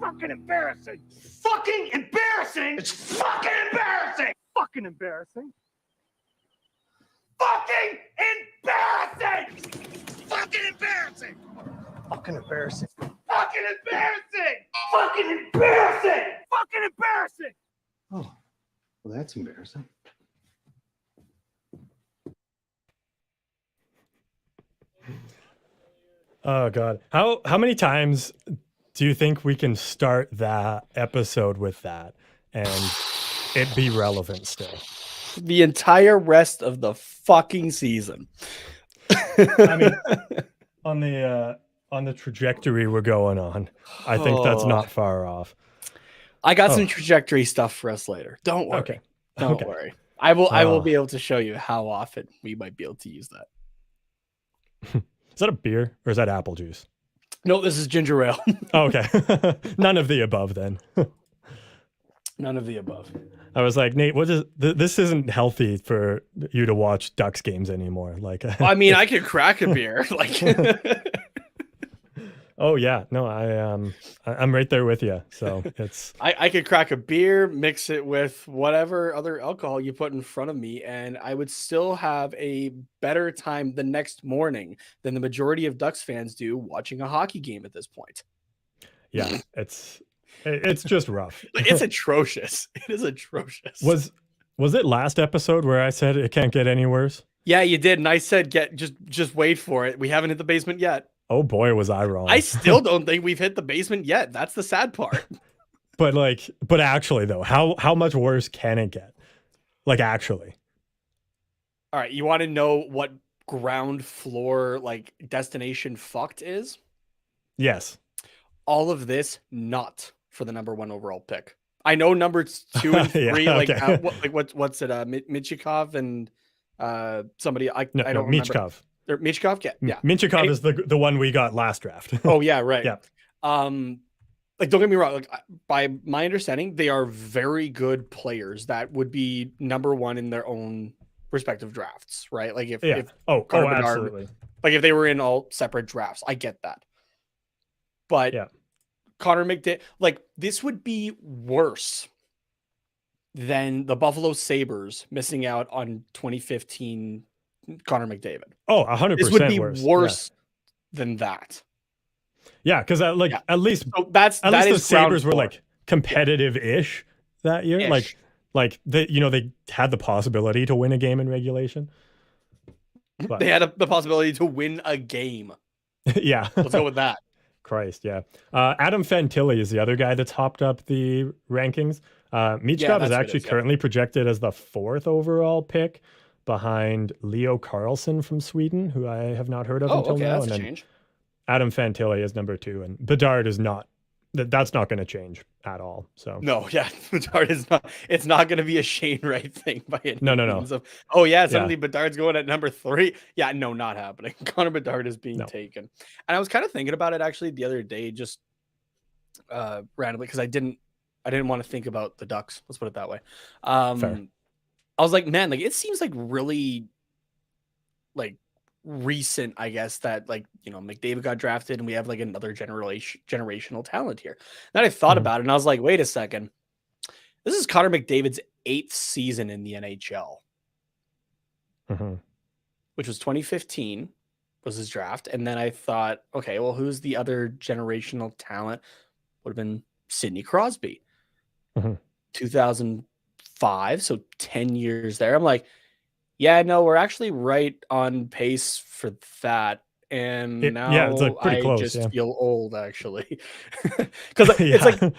fucking embarrassing. Fucking embarrassing. It's fucking embarrassing. Fucking embarrassing. Fucking embarrassing. Fucking embarrassing. Fucking embarrassing. Fucking embarrassing. Fucking embarrassing. Fucking embarrassing. Oh, well, that's embarrassing. Oh God. How many times do you think we can start that episode with that and it be relevant still? The entire rest of the fucking season. I mean, on the trajectory we're going on, I think that's not far off. I got some trajectory stuff for us later. Don't worry. Okay. Don't worry. I will be able to show you how often we might be able to use that. Is that a beer or is that apple juice? No, this is ginger ale. Oh, okay. None of the above then. None of the above. I was like, Nate, what is this? Isn't healthy for you to watch Ducks games anymore. Like, I mean, I could crack a beer. Like, oh yeah, no, I'm right there with you. So it's I could crack a beer, mix it with whatever other alcohol you put in front of me, and I would still have a better time the next morning than the majority of Ducks fans do watching a hockey game at this point. Yeah, it's just rough. It's atrocious. It is atrocious. Was it last episode where I said it can't get any worse? Yeah, you did, and I said just wait for it. We haven't hit the basement yet. Oh boy, was I wrong. I still don't think we've hit the basement yet. That's the sad part. But actually though, how much worse can it get? Like actually. All right, you want to know what ground floor like destination fucked is? Yes. All of this not for the number 1 overall pick. I know number 2 and 3 yeah, like okay. what's it Michikov and somebody I don't remember. Michkov. Or Michkov? Yeah. Minchikov is the one we got last draft. Oh yeah, right. Yeah. Like don't get me wrong, like by my understanding, they are very good players that would be number 1 in their own respective drafts, right? Like if absolutely. Like if they were in all separate drafts, I get that. But yeah. Connor McDavid, like this would be worse than the Buffalo Sabres missing out on 2015 Connor McDavid. Oh, 100% This would be worse than that. Yeah, because at least so that the Sabres were like competitive-ish that year. Ish. Like they had the possibility to win a game in regulation. But, they had the possibility to win a game. Yeah. Let's go with that. Christ, yeah. Adam Fantilli is the other guy that's hopped up the rankings. Michkov is actually currently projected as the 4th overall pick behind Leo Carlsson from Sweden, who I have not heard of until now. That's and a then change. Adam Fantilli is number 2, and Bedard is not. That's not going to change at all. So no, yeah, Bedard is not. It's not going to be a Shane Wright thing by any means. No. Suddenly Bedard's going at number 3. Yeah, no, not happening. Connor Bedard is being taken, and I was kind of thinking about it actually the other day, just randomly because I didn't want to think about the Ducks. Let's put it that way. Fair. I was like, man, like it seems like really, like recent, I guess, that like McDavid got drafted and we have like another generational talent here. Then I thought about it and I was like, wait a second, this is Connor McDavid's 8th season in the NHL, which was 2015 was his draft. And then I thought, okay, well, who's the other generational talent? Would have been Sidney Crosby, 2005, so 10 years there. I'm like, yeah, no, we're actually right on pace for that. And now it's like pretty close, just feel old actually. Because it's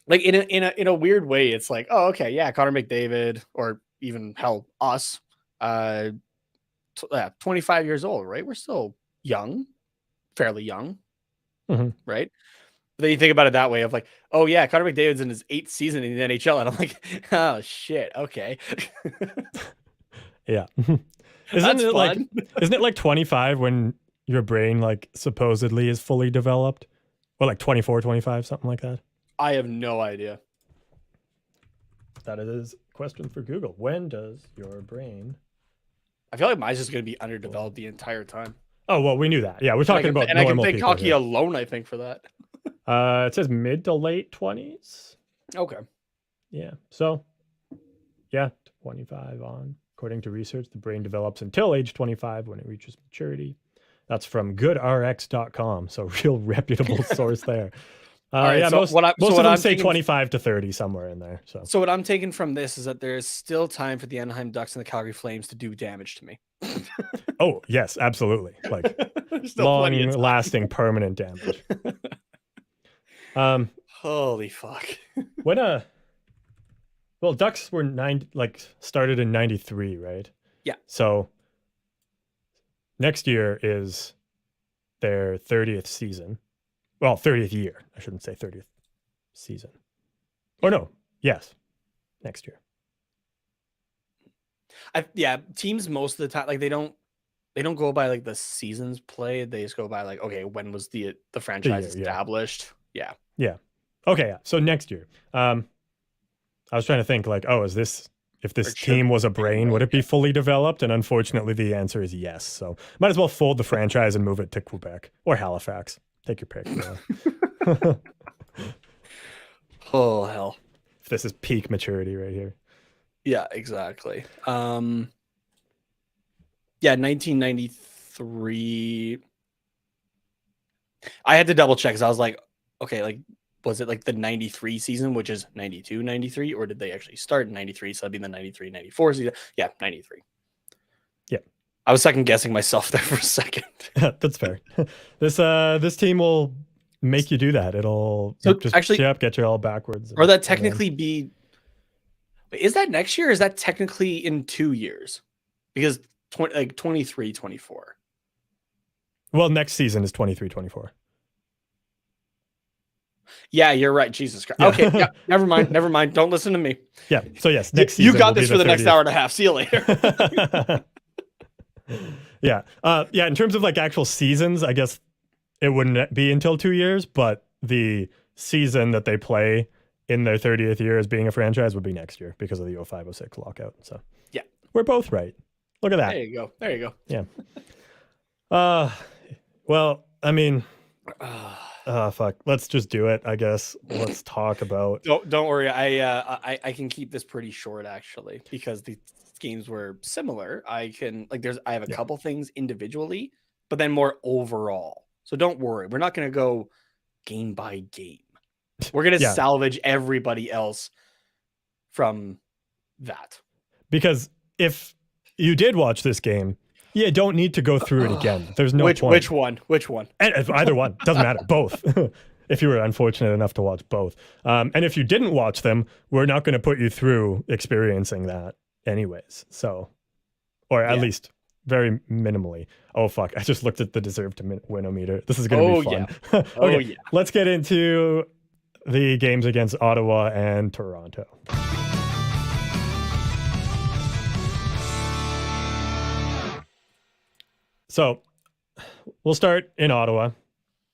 like in a weird way, it's like, oh, okay, yeah, Connor McDavid, or even hell, us, 25 years old, right? We're still young, fairly young, right? But then you think about it that way of like, oh yeah, Connor McDavid's in his 8th season in the NHL, and I'm like, oh shit, okay. Yeah. Isn't it like 25 when your brain like supposedly is fully developed? Or like 24, 25, something like that? I have no idea. That is a question for Google. When does your brain... I feel like mine's just going to be underdeveloped the entire time. Oh, well, we knew that. Yeah, we're talking about normal people. And I can thank hockey here. alone, I think, for that. It says mid to late 20s. Okay. Yeah. So, yeah, 25 on. According to research, the brain develops until age 25 when it reaches maturity. That's from goodrx.com. So, real reputable source there. All right. Yeah, So most of them say 25 to 30 somewhere in there. So what I'm taking from this is that there is still time for the Anaheim Ducks and the Calgary Flames to do damage to me. oh, yes, absolutely. Like Long lasting permanent damage. Holy fuck. when well, Ducks were started in 93, right? Yeah. So next year is their 30th season. Well, 30th year. I shouldn't say 30th season. Oh no. Yes. Next year. Teams most of the time, like they don't go by like the seasons played. They just go by like, okay, when was the franchise established? Yeah. Yeah. Okay. Yeah. So next year. I was trying to think like, if this team was a brain, would it be fully developed? And unfortunately, the answer is yes. So might as well fold the franchise and move it to Quebec or Halifax. Take your pick. Oh hell. If this is peak maturity right here. Yeah, exactly. 1993. I had to double check because I was like, okay, like, was it like the 93 season, which is 92, 93, or did they actually start in 93? So that'd be the 93, 94 season. Yeah, 93. Yeah. I was second guessing myself there for a second. That's fair. This team will make you do that. It'll just actually get you all backwards. Or that technically be. Is that next year? Or is that technically in 2 years? Because 23, 24. Well, next season is 23, 24. Yeah, you're right. Jesus Christ. Yeah. Okay, yeah, never mind. Don't listen to me. Yeah. So yes, next season you got this for the next hour and a half. See you later. Yeah. Yeah. In terms of like actual seasons, I guess it wouldn't be until 2 years, but the season that they play in their 30th year as being a franchise would be next year because of the 05-06 lockout. So yeah, we're both right. Look at that. There you go. Yeah. Well, I mean, fuck. Let's just do it. I guess. Let's talk about. Don't worry. I can keep this pretty short actually because the games were similar. I have a couple things individually, but then more overall. So don't worry. We're not going to go game by game. We're going to salvage everybody else from that. Because if you did watch this game, you don't need to go through it again. There's no point. Which one? Either one. Doesn't matter. Both. If you were unfortunate enough to watch both. And if you didn't watch them, we're not going to put you through experiencing that anyways. So, or at least very minimally. Oh, fuck. I just looked at the deserve to win-o-meter. This is going to be fun. Yeah. Okay, let's get into the games against Ottawa and Toronto. So we'll start in Ottawa.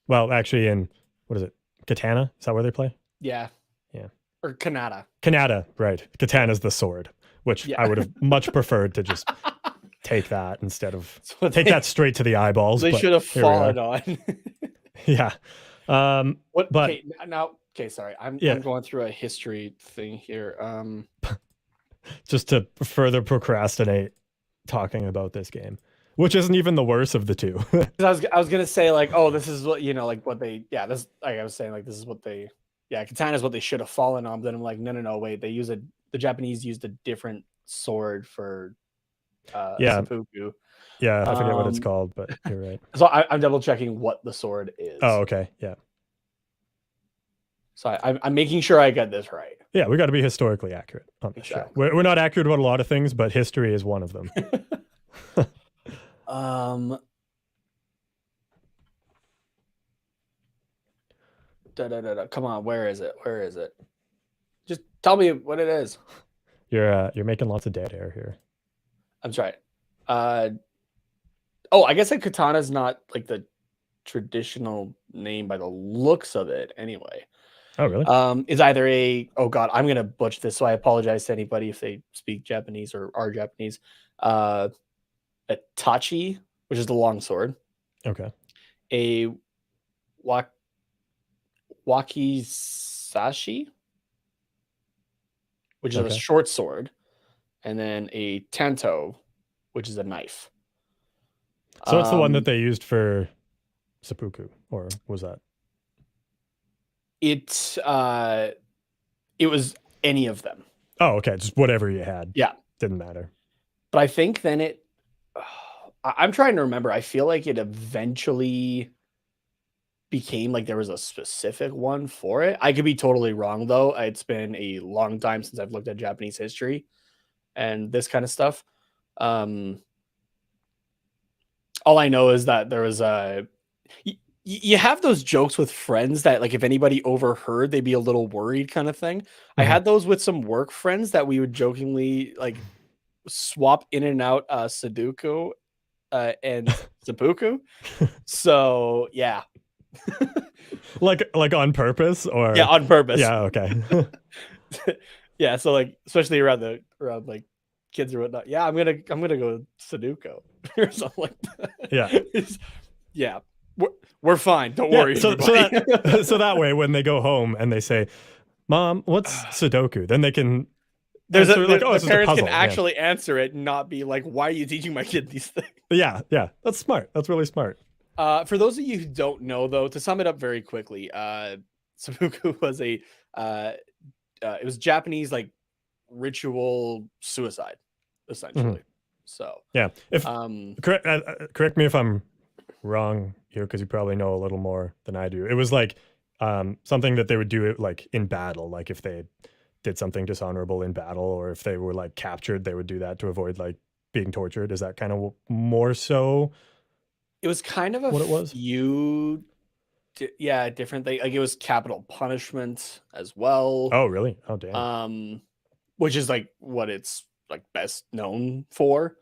Well, actually in, what is it? Katana? Is that where they play? Yeah. Yeah. Or Canada. Canada, right. Katana's the sword, which I would have much preferred to just take that instead of take that straight to the eyeballs. They should have fallen on. Yeah. Sorry. I'm going through a history thing here. Just to further procrastinate talking about this game, which isn't even the worst of the two. I was gonna say like, oh, this is what like what they this like I was saying like this is what they Katana is what they should have fallen on. But then I'm like, no, wait, the Japanese used a different sword for seppuku. Yeah, I forget what it's called, but you're right. So I'm double checking what the sword is. Oh, okay, yeah. So I'm making sure I get this right. Yeah, we got to be historically accurate on this show. We're not accurate about a lot of things, but history is one of them. Come on, where is it? Just tell me what it is. You're making lots of dead air here. I'm sorry. I guess like Katana's not like the traditional name by the looks of it anyway. Oh, really? Is either I'm gonna butcher this, so I apologize to anybody if they speak Japanese or are Japanese. A tachi, which is the long sword. Okay. A wakizashi, which is a Okay. short sword, and then a tanto, which is a knife. So it's the one that they used for seppuku, or was that? It was any of them. Oh, okay, just whatever you had. Yeah, didn't matter. but I think then it. I'm trying to remember. I feel like it eventually became like there was a specific one for it. I could be totally wrong though. It's been a long time since I've looked at Japanese history and this kind of stuff. All I know is that there was a. You have those jokes with friends that, like, if anybody overheard, they'd be a little worried, kind of thing. I had those with some work friends that we would jokingly like swap in and out Sudoku and seppuku. So yeah, like on purpose, or yeah, on purpose. Yeah, okay. Yeah, so like especially around like kids or whatnot. Yeah, I'm gonna go Sudoku or something like that. Yeah, yeah. We're fine. Don't worry. So that way, when they go home and they say, "Mom, what's Sudoku?" then they can. The parents puzzle. can actually answer it, and not be like, "Why are you teaching my kid these things?" Yeah, that's smart. That's really smart. For those of you who don't know, though, to sum it up very quickly, seppuku was it was Japanese like ritual suicide, essentially. So yeah, if correct me if I'm wrong here, because you probably know a little more than I do. It was like something that they would do it like in battle, like if they did something dishonorable in battle, or if they were like captured, they would do that to avoid like being tortured. Is that kind of more so? It was kind of what it was. Different thing. Like it was capital punishment as well. Oh, really? Oh, damn. Which is like what it's like best known for.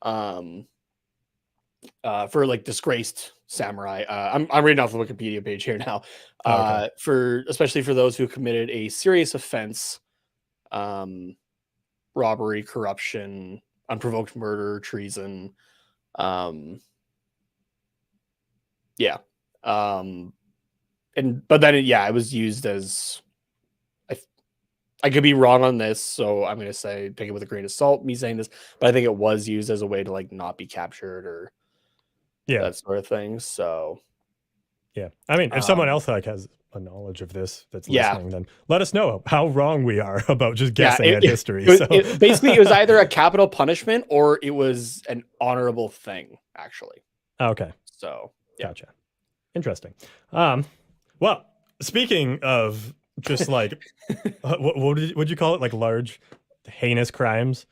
For like disgraced samurai. I'm reading off the Wikipedia page here now. Okay. Especially for those who committed a serious offense, robbery, corruption, unprovoked murder, treason. Yeah. But then it was used as I could be wrong on this, so I'm gonna say take it with a grain of salt, me saying this, but I think it was used as a way to like not be captured or that sort of thing. So yeah, I mean, if someone else like has a knowledge of this that's listening, then let us know how wrong we are about just guessing at history. Basically, it was either a capital punishment or it was an honorable thing, actually. Okay. So yeah. Gotcha. Interesting. Well, speaking of just like what would you call it? Like large, heinous crimes?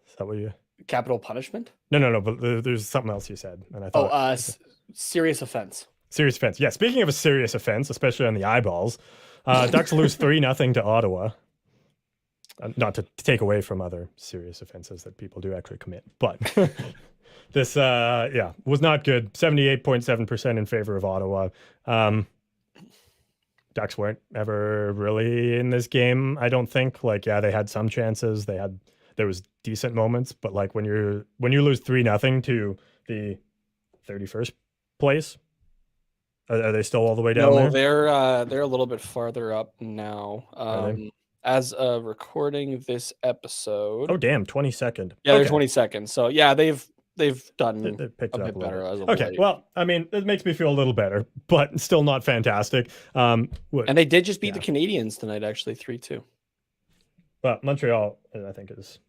Is that what you? Capital punishment? No. But there's something else you said, and I thought. Serious offense. Serious offense. Yeah. Speaking of a serious offense, especially on the eyeballs, Ducks lose 3-0 to Ottawa. Not to take away from other serious offenses that people do actually commit, but this was not good. 78.7% in favor of Ottawa. Ducks weren't ever really in this game, I don't think. Like, yeah, they had some chances. There was decent moments, but like when you lose 3-0 to the 31st place, are they still all the way down there? No, they're a little bit farther up now. As of recording this episode. Oh damn, 22nd. Yeah, they're 22nd. So yeah, they've done they picked it up a better as of okay, late. well, I mean, it makes me feel a little better, but still not fantastic. And they did just beat the Canadians tonight, actually, 3-2. But Montreal, I think, is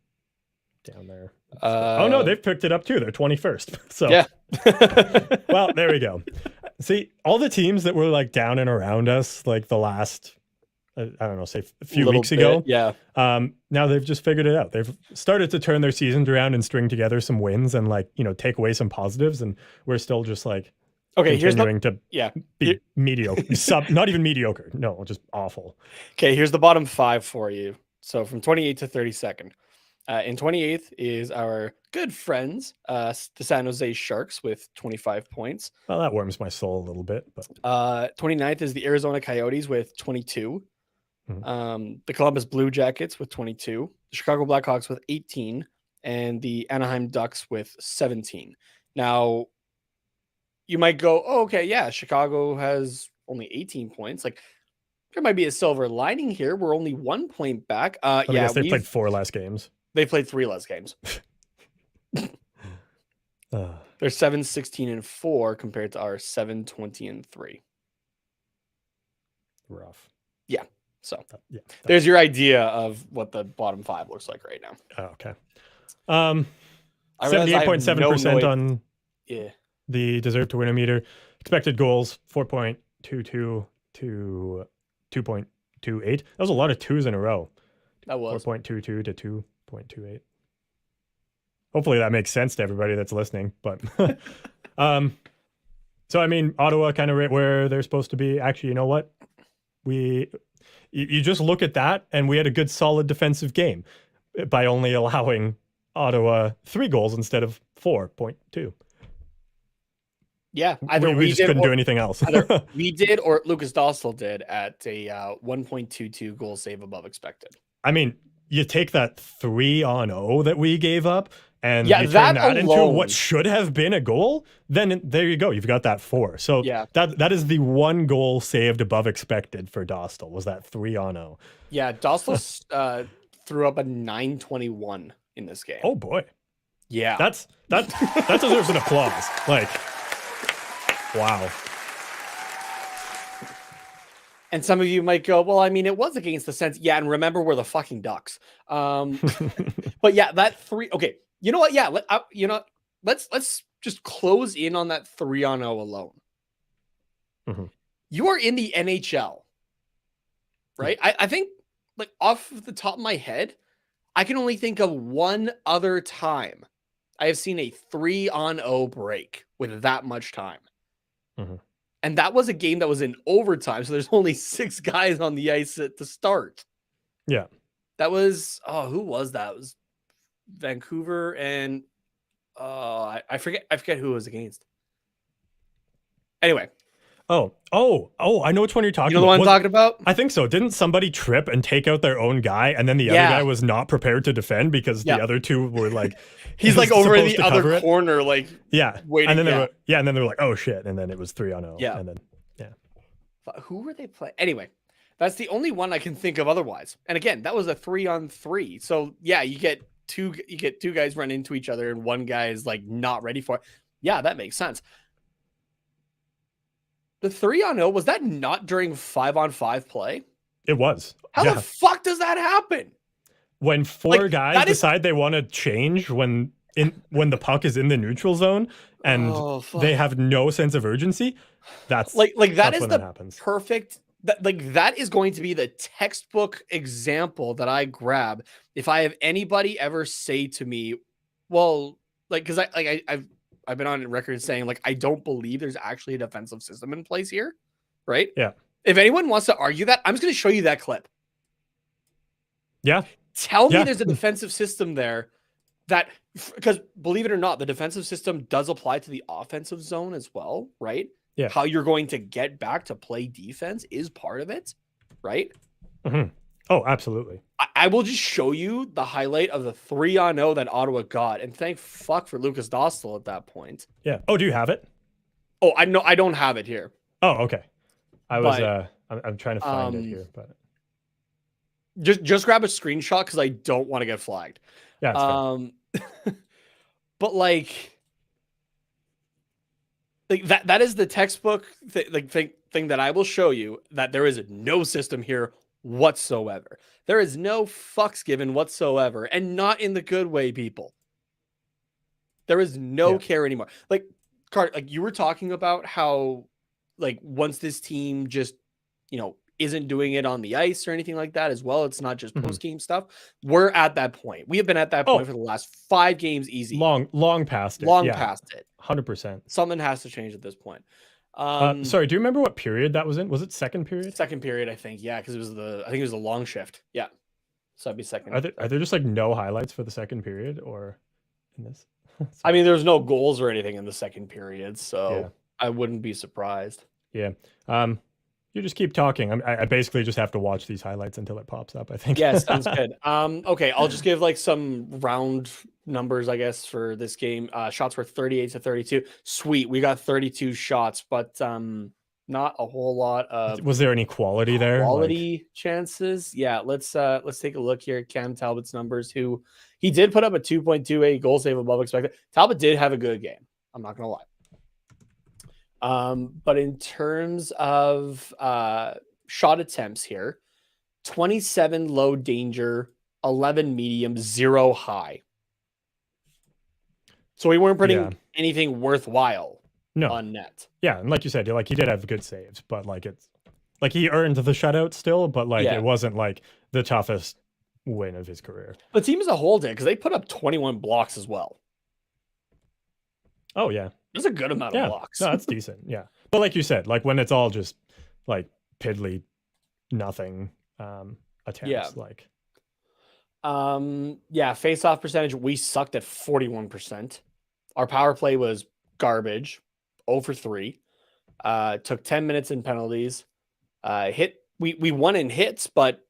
down there. Oh no, they've picked it up too. They're 21st. So yeah. Well, there we go. See, all the teams that were like down and around us, like the last, I don't know, say a few weeks ago. Yeah. Now they've just figured it out. They've started to turn their seasons around and string together some wins and like, take away some positives. And we're still just like, continuing to be mediocre. Not even mediocre. No, just awful. Okay, here's the bottom 5 for you. So from 28th to 32nd. In 28th is our good friends, the San Jose Sharks with 25 points. Well, that warms my soul a little bit. But 29th is the Arizona Coyotes with 22. The Columbus Blue Jackets with 22. The Chicago Blackhawks with 18. And the Anaheim Ducks with 17. Now, you might go, oh, okay, yeah, Chicago has only 18 points. Like, There might be a silver lining here. We're only 1 point back. But I guess they played 4 less games. They played 3 less games. They're 7-16-4 compared to our 7-20-3. Rough. Yeah. So yeah, there's your idea of what the bottom 5 looks like right now. Oh, okay. 78.7% on the deserve to win meter. Expected goals 4.22 to 2.28. That was a lot of 2s in a row. That was 4.22 to 2.28. Hopefully that makes sense to everybody that's listening. But so I mean, Ottawa kind of right where they're supposed to be. Actually, you know what? You just look at that, and we had a good, solid defensive game by only allowing Ottawa 3 goals instead of 4.2. Yeah, either we just couldn't do anything else. Either we did or Lucas Dostal did at a 1.22 goal save above expected. I mean, you take that 3-on-0 that we gave up, and you turn that into what should have been a goal, then there you go. You've got that 4. So that is the 1 goal saved above expected for Dostal, was that 3-on-0. Yeah, Dostal threw up a 921 in this game. Oh boy. Yeah. That deserves an applause. Like, wow. And some of you might go, well, I mean, it was against the Sens. Yeah, and remember, we're the fucking Ducks. But yeah, that 3. Okay, you know what? Yeah, let's just close in on that 3-on-0 alone. Mm-hmm. You are in the NHL, right? I think, like, off the top of my head, I can only think of one other time I have seen a 3-on-0 break with that much time. Mm-hmm. And that was a game that was in overtime. So there's only 6 guys on the ice to start. Yeah. That was, who was that? It was Vancouver and I forget who it was against. Anyway. Oh, I know which one you're talking about. You know the one I'm talking about? I think so. Didn't somebody trip and take out their own guy, and then the other guy was not prepared to defend because the other 2 were like, he's like over in the other corner, like waiting. And then they were like, oh shit, and then it was 3-on-0. Yeah. And then who were they playing? Anyway, that's the only one I can think of otherwise. And again, that was a 3-on-3. So yeah, you get two guys run into each other, and one guy is like not ready for it. Yeah, that makes sense. The 3-on-0, was that not during 5-on-5 play? It was. How the fuck does that happen? When 4 guys decide they want to change when the puck is in the neutral zone and they have no sense of urgency, that's that that's is when the that happens. Perfect. That is going to be the textbook example that I grab if I have anybody ever say to me, well, like, because I've been on record saying, like, I don't believe there's actually a defensive system in place here, right? Yeah. If anyone wants to argue that, I'm just going to show you that clip. Yeah. Tell me there's a defensive system there that, because believe it or not, the defensive system does apply to the offensive zone as well, right? Yeah. How you're going to get back to play defense is part of it, right? Mm-hmm. Oh, absolutely. I will just show you the highlight of the 3-on-0 that Ottawa got, and thank fuck for Lucas Dostal at that point. Yeah. Oh, do you have it? Oh, I know I don't have it here. Oh, okay. I'm trying to find it here, but just grab a screenshot because I don't want to get flagged. Yeah. But like that is the textbook thing that I will show you, that there is no system here whatsoever. There is no fucks given whatsoever, and not in the good way, people. There is no care anymore. Like, Cart, like you were talking about how, like, once this team just, isn't doing it on the ice or anything like that as well, it's not just post-game stuff. We're at that point. We have been at that point for the last 5 games easy. Long past it. Past it. 100%. Something has to change at this point. Sorry, do you remember what period that was in? Was it second period? Second period, I think. Yeah, because I think it was the long shift. Yeah. So that'd be second. Are there just like no highlights for the second period or in this? I mean, there's no goals or anything in the second period, so I wouldn't be surprised. Yeah. You just keep talking. I basically just have to watch these highlights until it pops up, I think. Yeah, sounds good. Okay, I'll just give like some round numbers, I guess, for this game. Shots were 38 to 32. Sweet, we got 32 shots, but not a whole lot of Was there any quality there? quality chances. Yeah, let's take a look here at Cam Talbot's numbers. Who he did put up a 2.28 goal save above expected. Talbot did have a good game. I'm not gonna lie. But in terms of shot attempts here, 27 low danger, 11 medium, 0 high. So we weren't putting anything worthwhile on net. Yeah, and like you said, he did have good saves, but it's like he earned the shutout still, but it wasn't like the toughest win of his career. The team as a whole did, because they put up 21 blocks as well. Oh yeah. That's a good amount of blocks. No, that's decent. Yeah. But like you said, when it's all just piddly nothing attempts, face-off percentage, we sucked at 41%. Our power play was garbage, 0 for 3. Took 10 minutes in penalties. We won in hits, but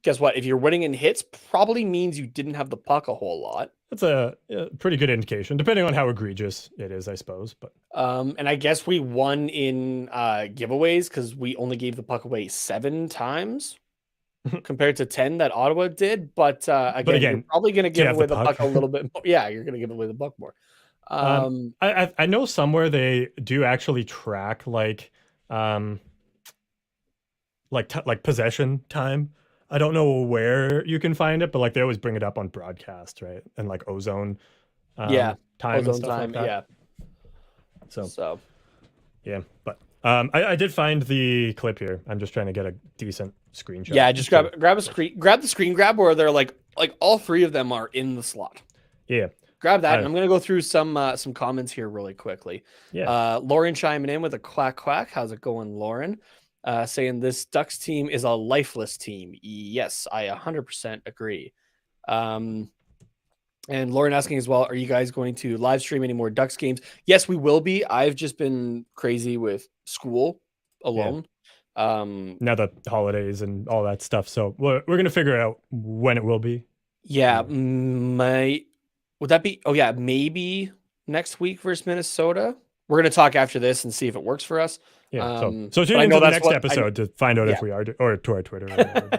guess what? If you're winning in hits, probably means you didn't have the puck a whole lot. That's a pretty good indication, depending on how egregious it is, I suppose. But and I guess we won in giveaways because we only gave the puck away 7 times compared to 10 that Ottawa did. But again, you're probably going to give away the puck a little bit more. Yeah, you're going to give away the puck more. I know somewhere they do actually track possession time. I don't know where you can find it, but they always bring it up on broadcast, right? And ozone time ozone and stuff time, like that. So yeah, but I did find the clip here. I'm just trying to get a decent screenshot. Yeah, just grab a screen, grab the screen grab where they're like all 3 of them are in the slot. Yeah. Grab that, and I'm going to go through some comments here really quickly. Yeah. Lauren chiming in with a quack quack. How's it going, Lauren? Saying this Ducks team is a lifeless team. Yes, I 100% agree. And Lauren asking as well, are you guys going to live stream any more Ducks games? Yes, we will be. I've just been crazy with school alone. Now the holidays and all that stuff. So we're going to figure out when it will be. Yeah. Would that be? Oh, yeah. Maybe next week versus Minnesota. We're going to talk after this and see if it works for us. Yeah. So tune into the next episode to find out if we are, or to our Twitter.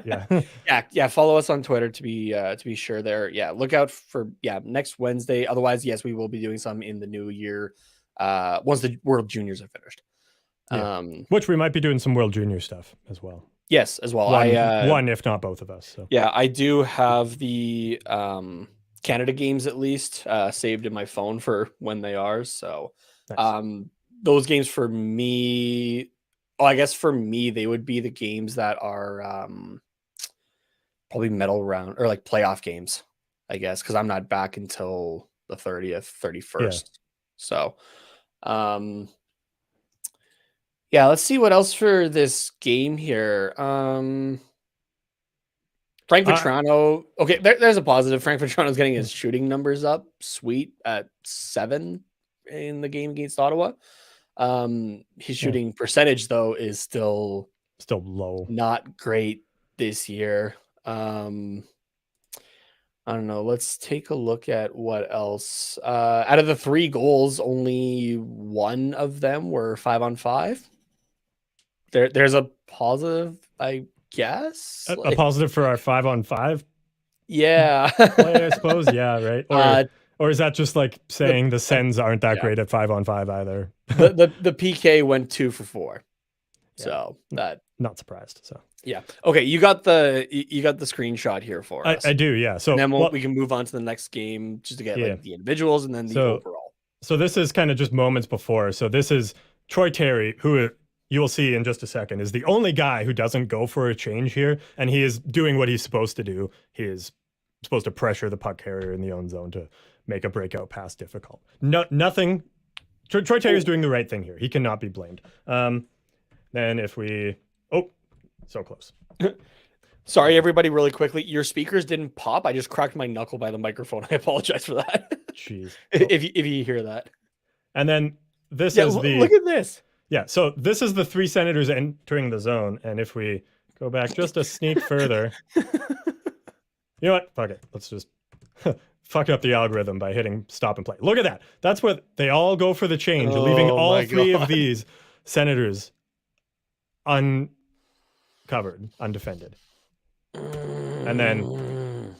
Yeah. Follow us on Twitter to be sure there. Yeah. Look out for next Wednesday. Otherwise, yes, we will be doing some in the new year. Once the World Juniors are finished. Which we might be doing some World Junior stuff as well. Yes, as well. One, if not both of us. So yeah, I do have the Canada games at least saved in my phone for when they are. So nice. Those games for me, I guess for me, they would be the games that are probably medal round or playoff games, I guess, because I'm not back until the 30th, 31st. Yeah. So, let's see what else for this game here. Frank Vetrano. Okay, there's a positive. Frank Vetrano's getting his shooting numbers up. Sweet at 7 in the game against Ottawa. His shooting percentage though is still low, not great this year. I don't know. Let's take a look at what else. Out of the 3 goals, only 1 of them were 5-on-5. There's a positive, I guess. A positive for our 5-on-5. Yeah, play, I suppose. Yeah, right. Or is that just saying the Sens aren't that great at 5-on-5 either? the PK went 2 for 4. Yeah. So that not surprised. So yeah. Okay, you got the screenshot here for us. I do, yeah. So and then we can move on to the next game just to get the individuals and then the overall. So this is kind of just moments before. So this is Troy Terry, who you will see in just a second, is the only guy who doesn't go for a change here, and he is doing what he's supposed to do. He is supposed to pressure the puck carrier in the own zone to make a breakout pass difficult. Nothing. Troy Terry is doing the right thing here. He cannot be blamed. Then if we... Oh, so close. Sorry, everybody, really quickly. Your speakers didn't pop. I just cracked my knuckle by the microphone. I apologize for that. Jeez. If you hear that. And then this is the... Look at this. Yeah, so this is the 3 Senators entering the zone. And if we go back just a sneak further... You know what? Fuck it. Let's just fuck up the algorithm by hitting stop and play. Look at that. That's what they all go for the change, leaving all 3 of these Senators uncovered, undefended. And then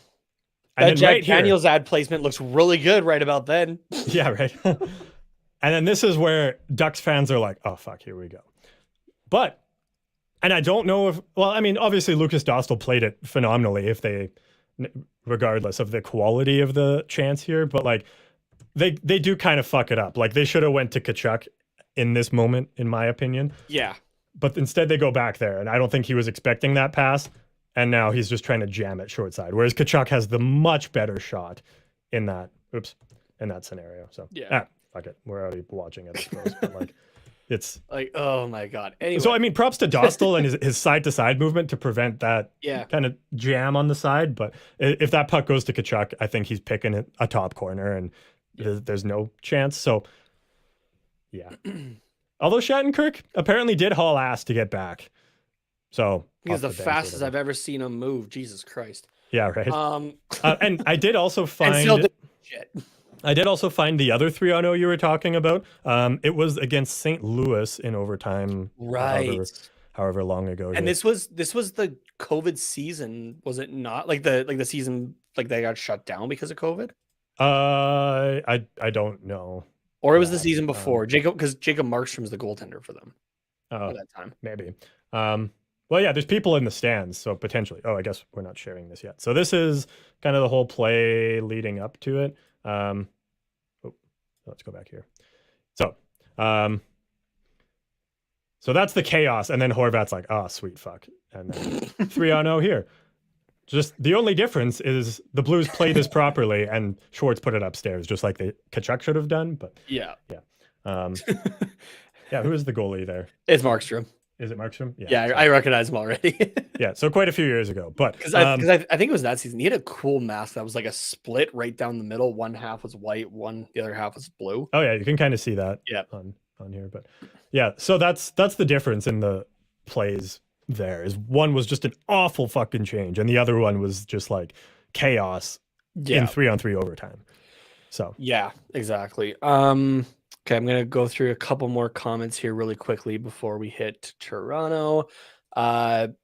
that Jack right Daniels ad placement looks really good right about then. Yeah, right. And then this is where Ducks fans are like, oh, fuck, here we go. But, and I don't know if, well, I mean, obviously Lucas Dostal played it phenomenally regardless of the quality of the chance here, but like they do kind of fuck it up. Like they should have went to Tkachuk in this moment, in my opinion. Yeah. But instead they go back there, and I don't think he was expecting that pass, and now he's just trying to jam it short side, whereas Tkachuk has the much better shot in that scenario. So yeah. Fuck it. We're already watching it, I suppose. But like, it's like, oh my God. Anyway. So I mean, props to Dostal and his side to side movement to prevent that kind of jam on the side. But if that puck goes to Tkachuk, I think he's picking a top corner, and there's no chance. So yeah. Although Shattenkirk apparently did haul ass to get back. So he's the fastest I've ever seen him move. Jesus Christ. Yeah, right. And I did also find I did also find the other 3-on-0 you were talking about. It was against St. Louis in overtime, right? However long ago. And this was the COVID season, was it not? Like the season like they got shut down because of COVID. I don't know. Or it was the season before because Jacob Markstrom's the goaltender for them at that time. Maybe. Well, yeah, there's people in the stands, so potentially. Oh, I guess we're not sharing this yet. So this is kind of the whole play leading up to it. Let's go back here. So that's the chaos, and then Horvat's like, oh, sweet fuck. And then 3-on-0 here. Just the only difference is the Blues play this properly, and Schwartz put it upstairs, just like the Tkachuk should have done. But yeah. Who is the goalie there? It's Markstrom. Is it Markstrom? Yeah, I recognize him already. Yeah, so quite a few years ago. But because I think it was that season. He had a cool mask that was like a split right down the middle. One half was white, the other half was blue. Oh yeah, you can kind of see that. On here, but yeah. So that's the difference in the plays. There is one was just an awful fucking change, and the other one was just like chaos in 3-on-3 overtime. So yeah, exactly. Okay, I'm gonna go through a couple more comments here really quickly before we hit Toronto.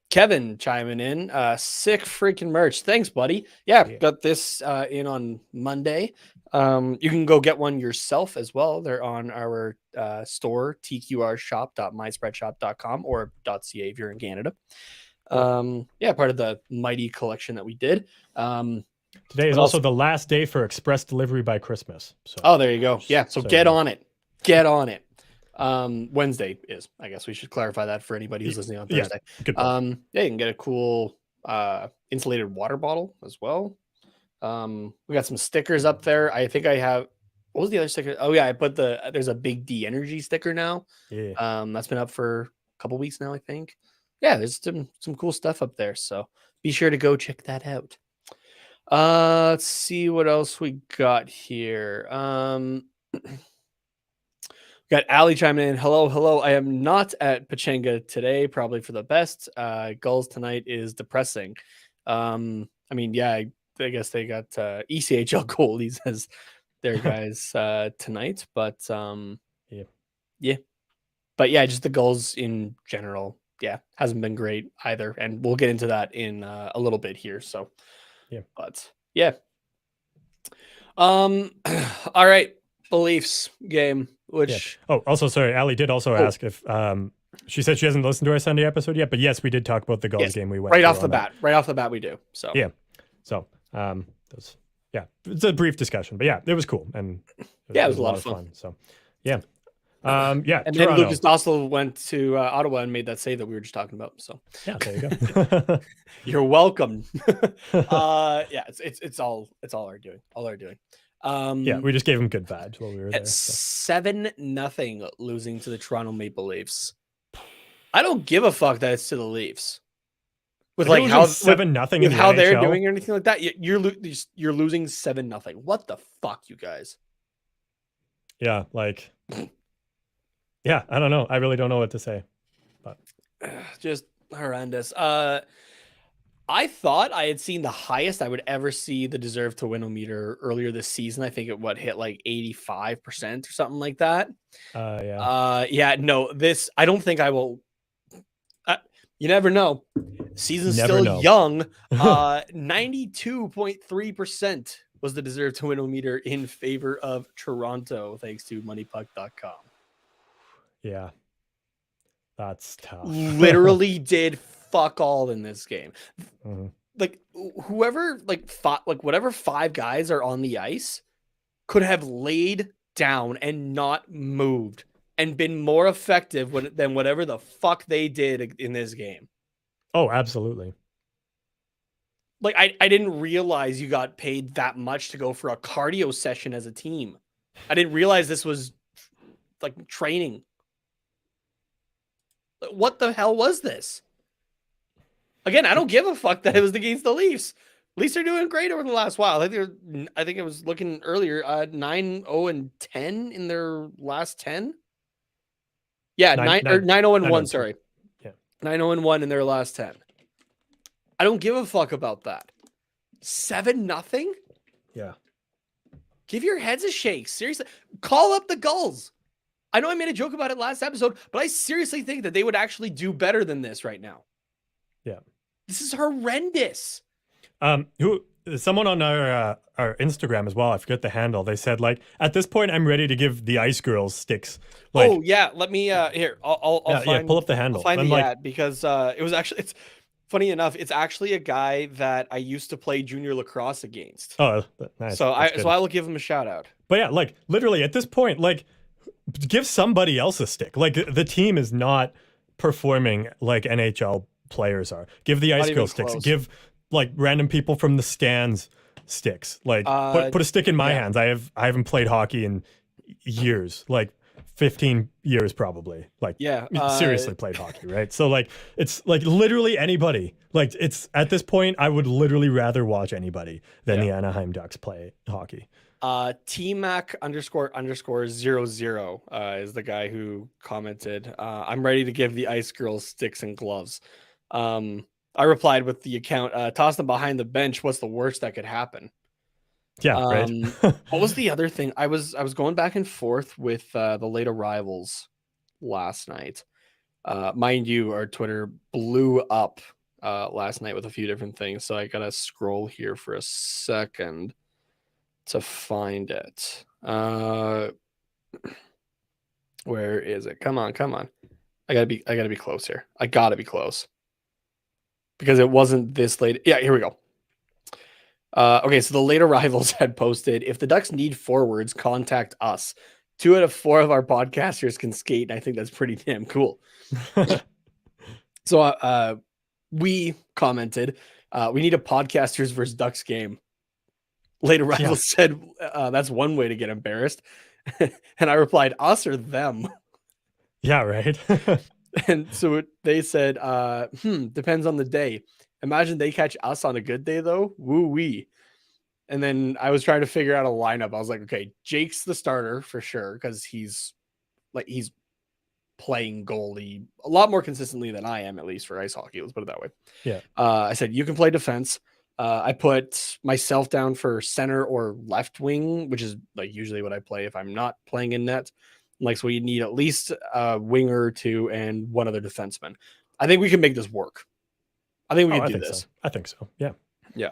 Kevin chiming in, sick freaking merch. Thanks, buddy. Yeah, got this in on Monday. You can go get one yourself as well. They're on our store, tqrshop.myspreadshop.com or .ca if you're in Canada. Part of the mighty collection that we did. Today is also the last day for express delivery by Christmas. So. Oh, there you go. Yeah, so get on it. Get on it. Wednesday is, I guess we should clarify that for anybody who's listening on Thursday. You can get a cool insulated water bottle as well. We got some stickers up there. I think I have, what was the other sticker? Oh yeah, I put there's a Big D Energy sticker now. Yeah. That's been up for a couple weeks now, I think. Yeah, there's some cool stuff up there. So be sure to go check that out. Let's see what else we got here. Got Ali chiming in. Hello. I am not at Pechanga today, probably for the best. Gulls tonight is depressing. I guess they got ECHL goalies as their guys tonight, but But yeah, just the Gulls in general, hasn't been great either, and we'll get into that in a little bit here. So, all right, Beliefs game. Also, sorry, Ali did also ask if she said she hasn't listened to our Sunday episode yet, but yes, we did talk about the Gulls game we went right off the bat. Right off the bat, we do. So it's a brief discussion, but yeah, it was cool, and it was a lot of fun. So and Toronto. Then Lucas Dostal went to Ottawa and made that save that we were just talking about. So there you go. You're welcome. It's all our doing. All our doing. We just gave him good vibes while we were there. 7-0 losing to the Toronto Maple Leafs. I don't give a fuck that it's to the Leafs. With like how 7-0 with how they're doing or anything like that, you're losing 7-0. What the fuck, you guys? Yeah, I don't know. I really don't know what to say, but just horrendous. I thought I had seen the highest I would ever see the deserve to win meter earlier this season. I think it hit like 85% or something like that. No, I don't think I will You never know. Season's Never still know. young. 92.3% was the deserve to win meter in favor of Toronto, thanks to moneypuck.com. Yeah. That's tough. Literally did fuck all in this game. Mm-hmm. Like whoever whatever 5 guys are on the ice could have laid down and not moved and been more effective than whatever the fuck they did in this game. Oh, absolutely. Like I didn't realize you got paid that much to go for a cardio session as a team. I didn't realize this was like training. What the hell was this? Again, I don't give a fuck that it was against the Leafs. Leafs are doing great over the last while. I think I was looking earlier, 9-0-10 in their last 10. Yeah, 9-0-1, sorry. Yeah. 9-0-1 in their last 10. I don't give a fuck about that. 7-0? Yeah. Give your heads a shake. Seriously. Call up the Gulls. I know I made a joke about it last episode, but I seriously think that they would actually do better than this right now. Yeah. This is horrendous. Someone on our Instagram as well, I forget the handle, they said, like, at this point I'm ready to give the Ice Girls sticks. Like, oh yeah, let me here. I'll pull up the handle. I'll find and the like, ad because it was actually, it's funny enough, it's actually a guy that I used to play junior lacrosse against. Oh, nice. So I will give him a shout out. But yeah, like literally at this point, like give somebody else a stick. Like the team is not performing like NHL players are. Give the Ice Girls sticks. Give like random people from the stands sticks. Like put a stick in my hands. I haven't played hockey in years. Like 15 years probably. Like seriously played hockey, right? So like it's like literally anybody. Like it's at this point I would literally rather watch anybody than the Anaheim Ducks play hockey. TMac _00 is the guy who commented, I'm ready to give the Ice Girls sticks and gloves. I replied with the account, toss them behind the bench. What's the worst that could happen? Yeah, right. What was the other thing? I was going back and forth with the late arrivals last night. Mind you, our Twitter blew up last night with a few different things, so I gotta scroll here for a second to find it. Where is it? Come on. I gotta be close here. I gotta be close. Because it wasn't this late. Yeah, here we go. Okay, so the late arrivals had posted, if the Ducks need forwards, contact us. 2 out of 4 of our podcasters can skate, and I think that's pretty damn cool. So we commented, we need a podcasters versus Ducks game. Late arrivals said, that's one way to get embarrassed. And I replied, us or them? Yeah, right. And so they said, depends on the day. Imagine they catch us on a good day, though. Woo-wee. And then I was trying to figure out a lineup. I was like, okay, Jake's the starter for sure, because he's playing goalie a lot more consistently than I am, at least for ice hockey. Let's put it that way. Yeah. I said, you can play defense. I put myself down for center or left wing, which is like usually what I play if I'm not playing in net. Like, so we need at least a winger or 2 and 1 other defenseman. I think we can make this work. I think we can do this. So. I think so. Yeah. Yeah.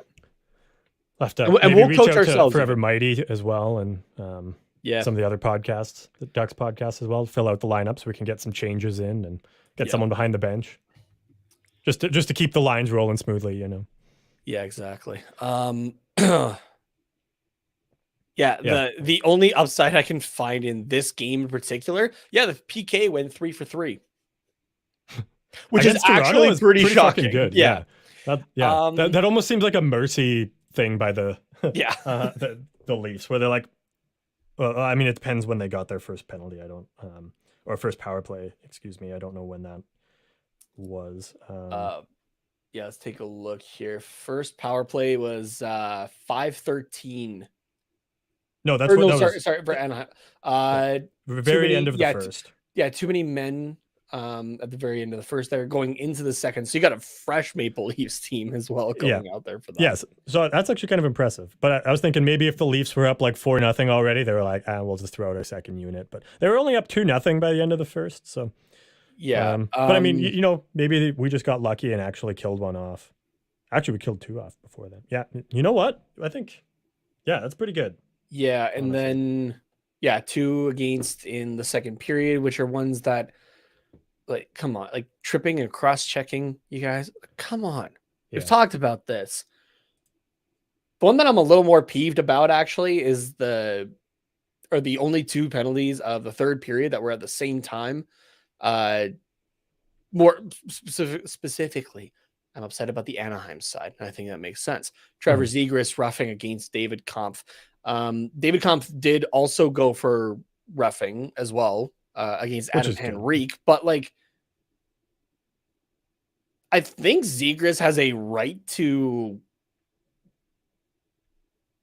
Left up. And we'll coach ourselves. Forever Mighty as well. And some of the other podcasts, the Ducks podcast as well, fill out the lineup so we can get some changes in and get someone behind the bench. Just to keep the lines rolling smoothly, you know. Yeah, exactly. The only upside I can find in this game in particular, the PK went 3 for 3, which is actually pretty shocking. Good. Yeah. That almost seems like a mercy thing by the the Leafs, where they're like, well, I mean, it depends when they got their first penalty. I don't, or first power play. Excuse me. I don't know when that was. Let's take a look here. First power play was 5-13. No, that's sorry for Anaheim. Very end of the first. Too many men at the very end of the first. They're going into the second. So you got a fresh Maple Leafs team as well going out there for that. Yes. So that's actually kind of impressive. But I was thinking maybe if the Leafs were up like 4-0 already, they were like, we'll just throw out our second unit. But they were only up 2-0 by the end of the first. So Yeah. But I mean, you know, maybe we just got lucky and actually killed one off. Actually, we killed 2 off before then. Yeah. You know what? I think, yeah, that's pretty good. Yeah, and honestly. then 2 against in the second period, which are ones that, like, come on, like tripping and cross-checking, you guys, come on. We've Yeah. talked about this. The one that I'm a little more peeved about actually is the only 2 penalties of the third period that were at the same time. More specifically, I'm upset about the Anaheim side, and I think that makes sense. Trevor Zegras roughing against David Kampf. David Kampf did also go for roughing as well against Which Adam is good. Henrique, but like, I think Zegras has a right to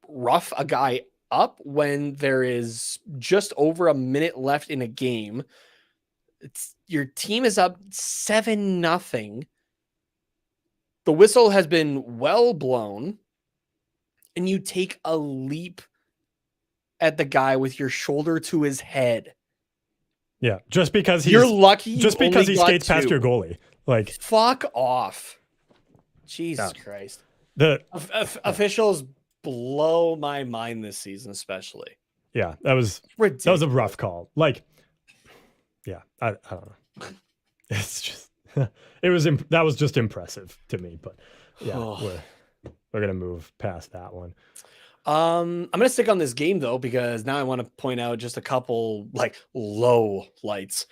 rough a guy up when there is just over a minute left in a game. Your team is up 7-0. The whistle has been well blown, and you take a leap at the guy with your shoulder to his head. Yeah, just because You're lucky. just because he skates past your goalie. Like, fuck off. Jesus Christ. The officials blow my mind this season, especially. Yeah, that was a rough call. Like, yeah, I don't know. It's just that was just impressive to me. But yeah, we're gonna move past that one. I'm gonna stick on this game though, because now I want to point out just a couple like low lights.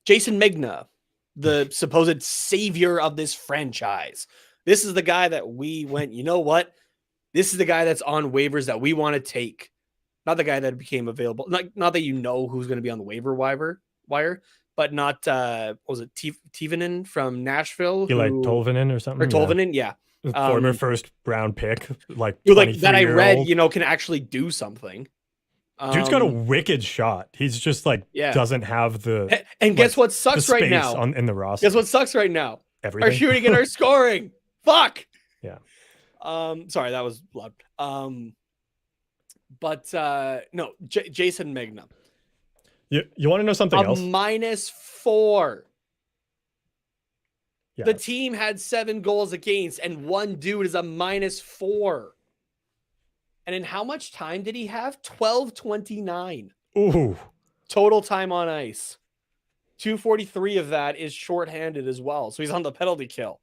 Jason Megna, the supposed savior of this franchise. This is the guy that we went, you know what? This is the guy that's on waivers that we want to take. Not the guy that became available. Not that you know who's going to be on the waiver wire, but not what was it Timonen from Nashville? Eli Tolvanen or something? Or Tolvanen, yeah. Former first round pick, like that I read, can actually do something. Dude's got a wicked shot. He's just like doesn't have the and guess what sucks right now in the roster. Guess what sucks right now? Everything. Our shooting and our scoring. Fuck. Yeah. Sorry, that was loud. But no, Jason Megna. You want to know something else? -4. Yeah. The team had 7 goals against, and one dude is a -4. And in how much time did he have? 12:29. Ooh. Total time on ice. 2:43 of that is shorthanded as well. So he's on the penalty kill.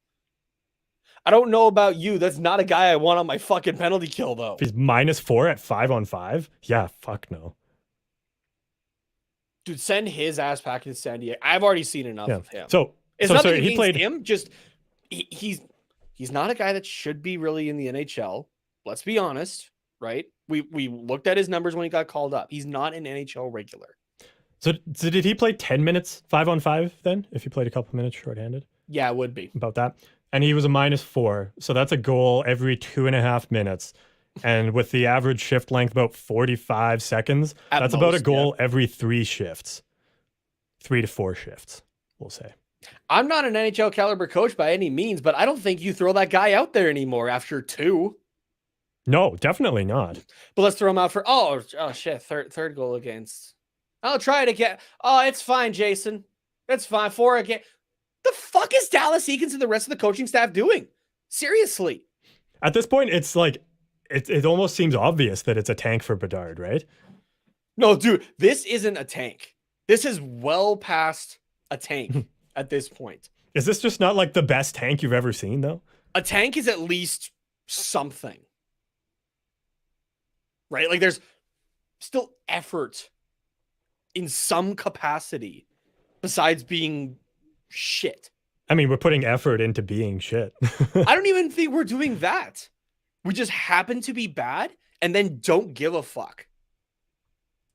I don't know about you. That's not a guy I want on my fucking penalty kill, though. If he's -4 at 5-on-5? Yeah, fuck no. Dude, send his ass back to San Diego. I've already seen enough of him. So it's nothing against he played him. Just he's not a guy that should be really in the NHL. Let's be honest, right? We looked at his numbers when he got called up. He's not an NHL regular. So did he play 10 minutes 5-on-5 then? If he played a couple minutes shorthanded? Yeah, it would be. About that. And he was a -4. So that's a goal every 2.5 minutes. And with the average shift length about 45 seconds, that's about a goal every 3 shifts. 3 to 4 shifts, we'll say. I'm not an NHL caliber coach by any means, but I don't think you throw that guy out there anymore after 2. No, definitely not. But let's throw him out for shit, third goal against. I'll try it again. Oh, it's fine, Jason. It's fine. 4 again. The fuck is Dallas Eakins and the rest of the coaching staff doing? Seriously. At this point, it's like it almost seems obvious that it's a tank for Bedard, right? No, dude, this isn't a tank. This is well past a tank at this point. Is this just not like the best tank you've ever seen, though? A tank is at least something. Right? Like there's still effort in some capacity besides being shit. I mean, we're putting effort into being shit. I don't even think we're doing that. We just happen to be bad and then don't give a fuck.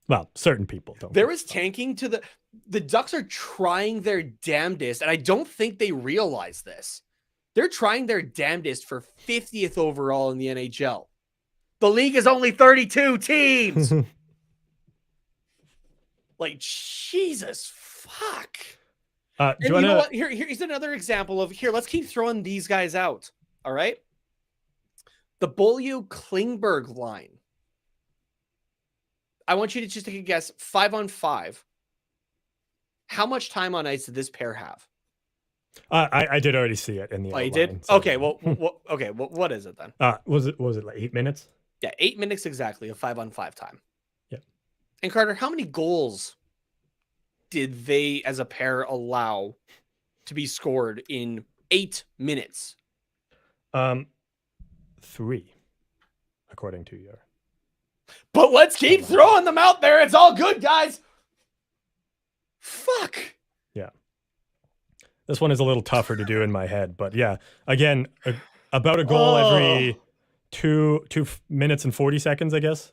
Well, certain people don't. There is tanking to the Ducks are trying their damnedest, and I don't think they realize this. They're trying their damnedest for 50th overall in the NHL. The league is only 32 teams. Like, Jesus, fuck. And you know what? Here's another example of, let's keep throwing these guys out. All right? The Beaulieu-Klingberg line. I want you to just take a guess. 5-on-5. how much time on ice did this pair have? I did already see it in the Oh, you outline, did? so- Okay, well, what is it then? was it like 8 minutes? Yeah, 8 minutes exactly of 5-on-5 time. Yeah. And Carter, how many goals did they as a pair allow to be scored in 8 minutes? 3, according to your. But let's keep throwing them out there. It's all good, guys. Fuck. Yeah. This one is a little tougher to do in my head, but yeah, again, about a goal every 2 minutes and 40 seconds, I guess,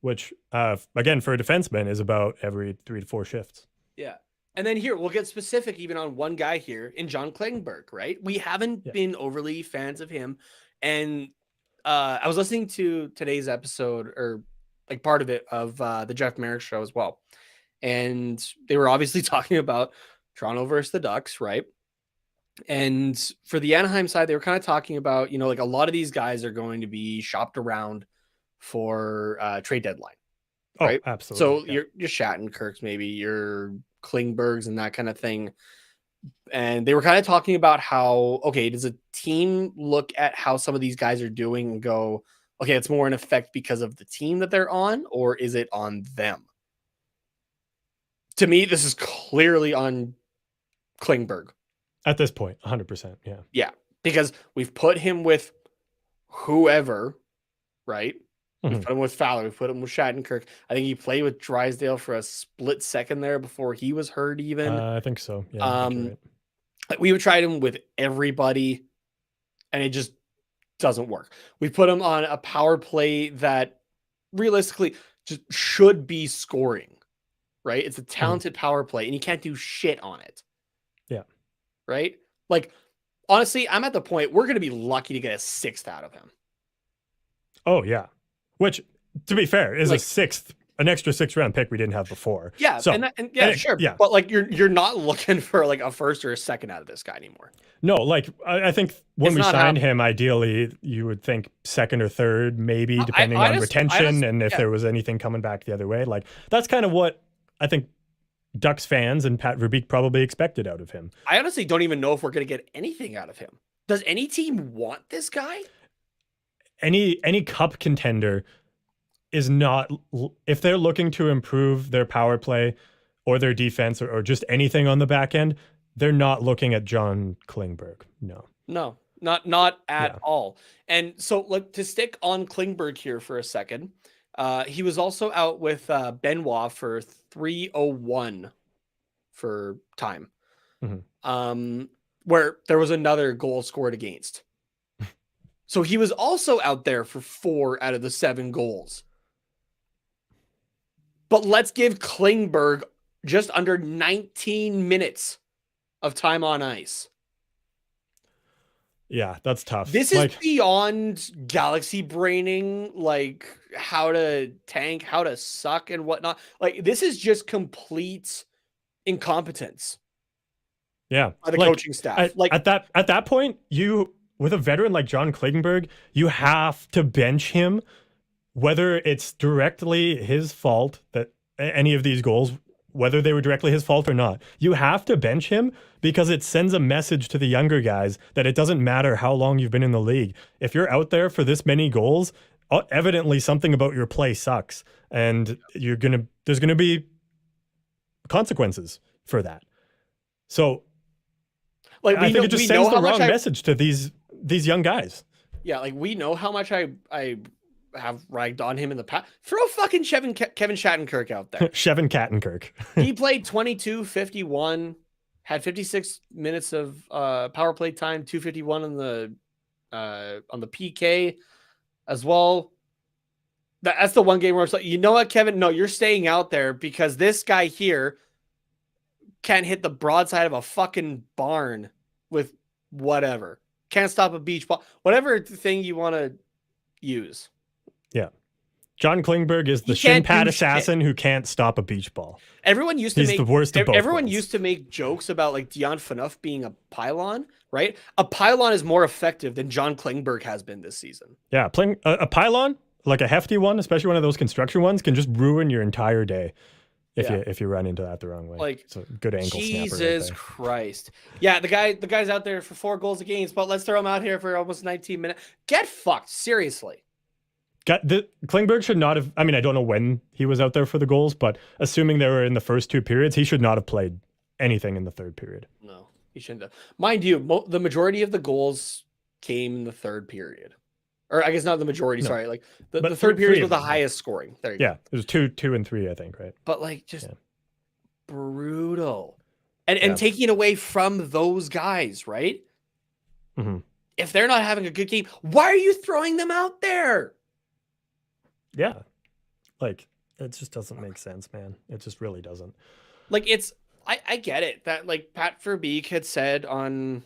which again for a defenseman is about every 3 to 4 shifts. Yeah. And then here, we'll get specific even on one guy here in John Klingberg, right? We haven't been overly fans of him. And I was listening to today's episode, or like part of it, of the Jeff Merrick show as well. And they were obviously talking about Toronto versus the Ducks, right? And for the Anaheim side, they were kind of talking about, you know, like a lot of these guys are going to be shopped around for trade deadline. Right? Oh, absolutely. So you're Shattenkirks, maybe your Klingbergs and that kind of thing. And they were kind of talking about how, okay, does a team look at how some of these guys are doing and go, okay, it's more in effect because of the team that they're on, or is it on them? To me, this is clearly on Klingberg. At this point, 100%. Yeah. Yeah, because we've put him with whoever, right? We've put him with Fowler. We've put him with Shattenkirk. I think he played with Drysdale for a split second there before he was hurt even. I think so. Yeah. I think you're right. We've tried him with everybody, and it just doesn't work. We put him on a power play that realistically just should be scoring, right? It's a talented power play, and you can't do shit on it. Yeah. Right? Like, honestly, I'm at the point we're going to be lucky to get a 6th out of him. Oh, yeah. Which, to be fair, is like, an extra 6th-round pick we didn't have before. Yeah, so, sure. Yeah. But like you're not looking for like a 1st or a 2nd out of this guy anymore. No, like I think when we signed him, ideally you would think 2nd or 3rd, maybe depending on retention and if there was anything coming back the other way. Like that's kind of what I think Ducks fans and Pat Verbeek probably expected out of him. I honestly don't even know if we're going to get anything out of him. Does any team want this guy? Any cup contender is not, if they're looking to improve their power play or their defense or just anything on the back end, they're not looking at John Klingberg. No, not at all. And so like to stick on Klingberg here for a second, he was also out with Benoit for 3:01 for time, where there was another goal scored against. So he was also out there for 4 out of the 7 goals. But let's give Klingberg just under 19 minutes of time on ice. Yeah, that's tough. This is beyond galaxy braining, like how to tank, how to suck and whatnot. Like this is just complete incompetence. Yeah. By the coaching staff. At that point, with a veteran like John Klingberg, you have to bench him, whether it's directly his fault that any of these goals, whether they were directly his fault or not. You have to bench him because it sends a message to the younger guys that it doesn't matter how long you've been in the league. If you're out there for this many goals, evidently something about your play sucks, and there's gonna be consequences for that. So, like, I think it just sends the wrong message to these young guys. Yeah, like we know how much I have ragged on him in the past. Throw fucking Kevin Shattenkirk out there. Kevin Kattenkirk. He played 22-51, had 56 minutes of power play time, 251 on the PK as well. That's the one game where it's like, you know what, Kevin? No, you're staying out there because this guy here can't hit the broadside of a fucking barn with whatever. Can't stop a beach ball. Whatever thing you want to use. Yeah. John Klingberg is the shin pad assassin who can't stop a beach ball. Everyone used to He's the worst of both everyone worlds. used to make jokes about like Dion Phaneuf being a pylon, right? A pylon is more effective than John Klingberg has been this season. Yeah, playing a pylon, like a hefty one, especially one of those construction ones, can just ruin your entire day. if you run into that the wrong way. Like, it's a good ankle snapper. Jesus Christ. Yeah, the guy's out there for 4 goals a game, but let's throw him out here for almost 19 minutes. Get fucked, seriously. Klingberg should not have. I mean, I don't know when he was out there for the goals, but assuming they were in the first 2 periods, he should not have played anything in the third period. No, he shouldn't have. Mind you, the majority of the goals came in the third period. Or I guess not the majority, sorry. Like the third period was the highest scoring. There you go. Yeah, it was 2 and 3, I think, right? But like just brutal. And taking away from those guys, right? Mm-hmm. If they're not having a good game, why are you throwing them out there? Yeah. Like, it just doesn't make sense, man. It just really doesn't. Like, I get it that like Pat Verbeek had said on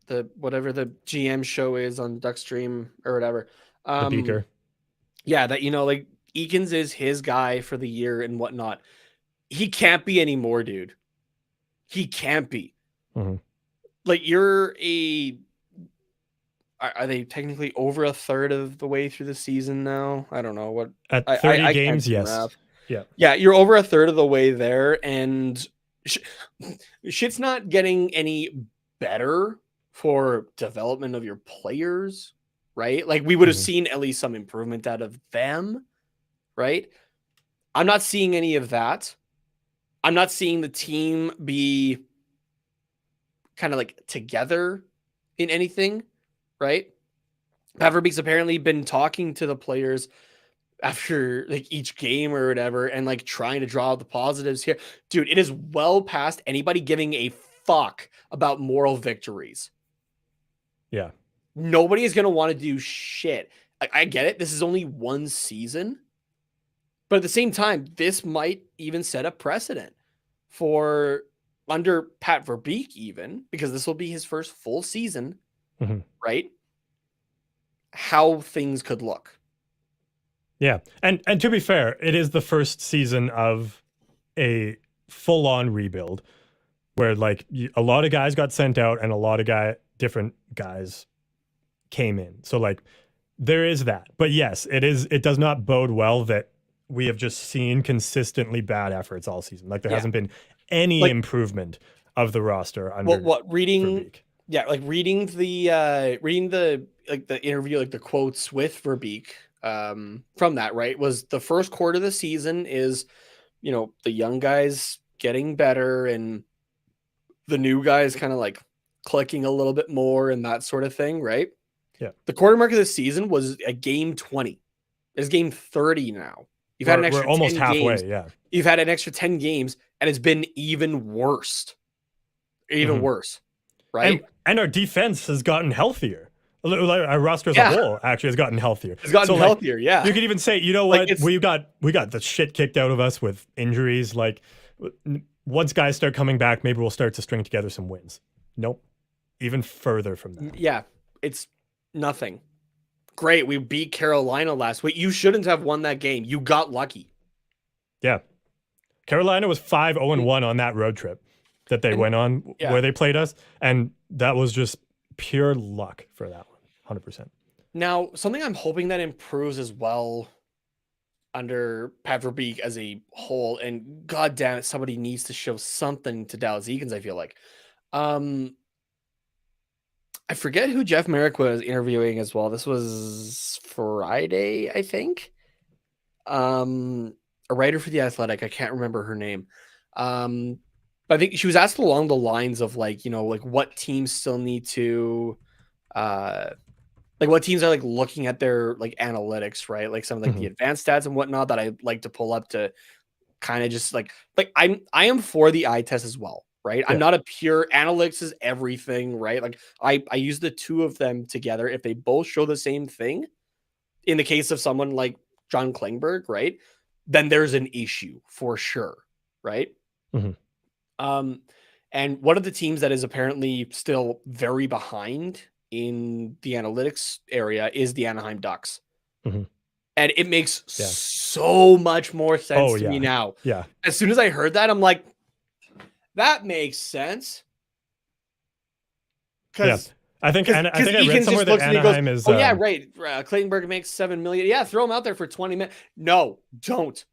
the whatever the GM show is on Duckstream or whatever. The Beaker. Yeah, that like Eakins is his guy for the year and whatnot. He can't be anymore, dude. He can't be. Mm-hmm. Like are they technically over a third of the way through the season now? I don't know what. At 30 games, yes. Yeah, you're over a third of the way there, and shit's not getting any better for development of your players, right? Like we would have seen at least some improvement out of them, right? I'm not seeing any of that. I'm not seeing the team be kind of like together in anything, right? Pat Verbeek's apparently been talking to the players after like each game or whatever and like trying to draw out the positives here. Dude, it is well past anybody giving a fuck about moral victories. Yeah. Nobody is going to want to do shit. I get it. This is only one season. But at the same time, this might even set a precedent for under Pat Verbeek even, because this will be his first full season, right? How things could look. Yeah. And to be fair, it is the first season of a full-on rebuild where like a lot of guys got sent out and a lot of different guys came in. So like there is that. But yes, it does not bode well that we have just seen consistently bad efforts all season. Like there hasn't been any improvement of the roster under reading Verbeek. Yeah, like reading the like the interview, like the quotes with Verbeek from that, right, was the first quarter of the season is, the young guys getting better and the new guys kind of like clicking a little bit more and that sort of thing, right? Yeah. The quarter mark of the season was a game 20. It's game 30 now. You've had an extra 10 almost halfway, games. yeah. You've had an extra 10 games and it's been even worse. Worse, right? And our defense has gotten healthier. Our roster as a whole actually has gotten healthier. It's gotten healthier, yeah. You could even say, you know what? We got the shit kicked out of us with injuries. Like, once guys start coming back, maybe we'll start to string together some wins. Nope. Even further from that. Yeah, it's nothing. Great, we beat Carolina last week. You shouldn't have won that game. You got lucky. Yeah. Carolina was 5-0-1 on that road trip that they went on where they played us. And that was just pure luck for that one. 100%. Now, something I'm hoping that improves as well under Pat Verbeek as a whole, and god damn it, somebody needs to show something to Dallas Eakins, I feel like. I forget who Jeff Merrick was interviewing as well. This was Friday, I think. A writer for The Athletic. I can't remember her name. But I think she was asked along the lines of like, like what teams still need to, like what teams are like looking at their like analytics, right? Like some of like the advanced stats and whatnot that I like to pull up to kind of just like I am for the eye test as well. Right. Yeah. I'm not a pure analytics is everything, right? Like I use the two of them together. If they both show the same thing, in the case of someone like John Klingberg, right, then there's an issue for sure. Right. And one of the teams that is apparently still very behind in the analytics area is the Anaheim Ducks. And it makes so much more sense to me now. Yeah. As soon as I heard that, I'm like, that makes sense. Because I think I read Eakins somewhere just that looks and he goes, Anaheim is. "Oh yeah, right. Klingberg makes 7 million. Yeah, throw him out there for 20 minutes. No, don't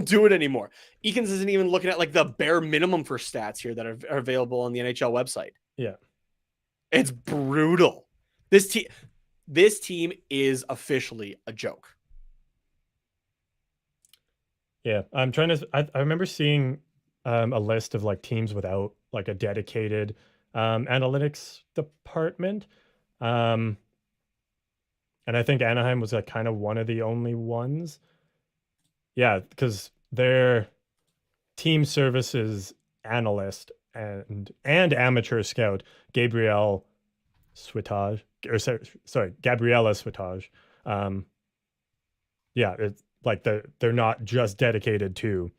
do it anymore." Eakins isn't even looking at like the bare minimum for stats here that are available on the NHL website. Yeah, it's brutal. This team is officially a joke. Yeah, I'm trying to. I remember seeing a list of like teams without like a dedicated analytics department, and I think Anaheim was like kind of one of the only ones. Yeah, because their team services analyst and amateur scout Gabrielle Switage, or sorry, Gabriella Switage. Yeah, it's like they're not just dedicated to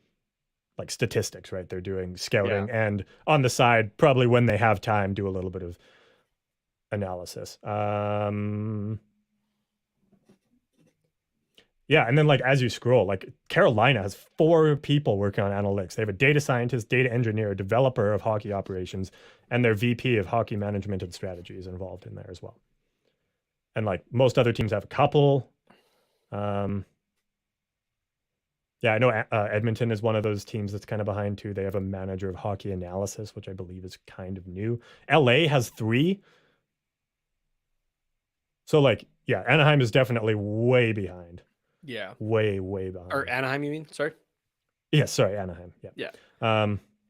like statistics, right? They're doing scouting and on the side, probably when they have time, do a little bit of analysis. Yeah, and then like as you scroll, like Carolina has 4 people working on analytics. They have a data scientist, data engineer, developer of hockey operations, and their VP of hockey management and strategy is involved in there as well. And like most other teams have a couple. Yeah, I know Edmonton is one of those teams that's kind of behind too. They have a manager of hockey analysis, which I believe is kind of new. LA has 3. So like, yeah, Anaheim is definitely way behind. Yeah. Way behind. Or Anaheim, you mean? Sorry? Yeah, sorry, Anaheim. Yeah. Yeah.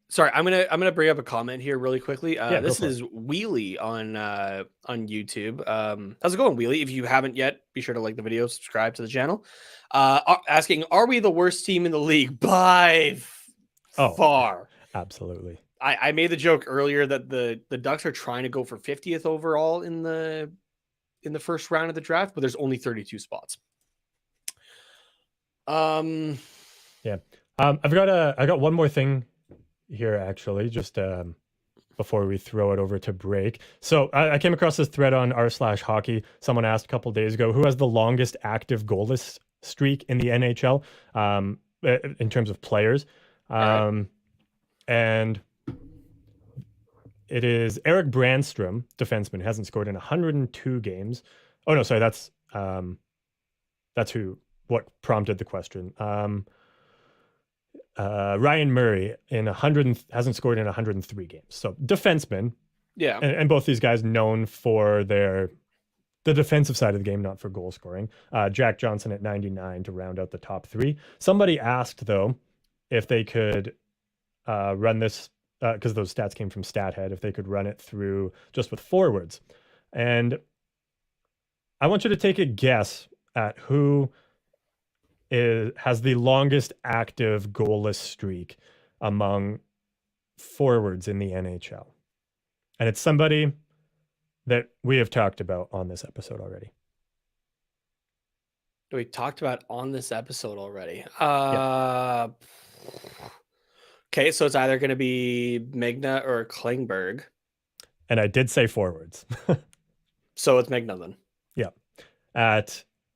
Sorry, I'm gonna bring up a comment here really quickly. This is Wheelie on YouTube. How's it going, Wheelie? If you haven't yet, be sure to like the video, subscribe to the channel. Asking, are we the worst team in the league by far? Absolutely. I made the joke earlier that the Ducks are trying to go for 50th overall in the first round of the draft, but there's only 32 spots. Yeah. I got one more thing here actually, just before we throw it over to break. So I came across this thread on r/hockey. Someone asked a couple days ago, who has the longest active goalless streak in the NHL in terms of players? And it is Eric Brandstrom, defenseman, hasn't scored in 102 games. Oh no, sorry, that's what prompted the question. Ryan Murray hasn't scored in 103 games. So defensemen. Yeah. And both these guys known for the defensive side of the game, not for goal scoring. Jack Johnson at 99 to round out the top 3. Somebody asked though if they could run this, because those stats came from StatHead, if they could run it through just with forwards. And I want you to take a guess at who has the longest active goalless streak among forwards in the NHL. And it's somebody that we have talked about on this episode already. We talked about on this episode already. Okay, so it's either going to be Megna or Klingberg. And I did say forwards. So it's Megna then. Yeah.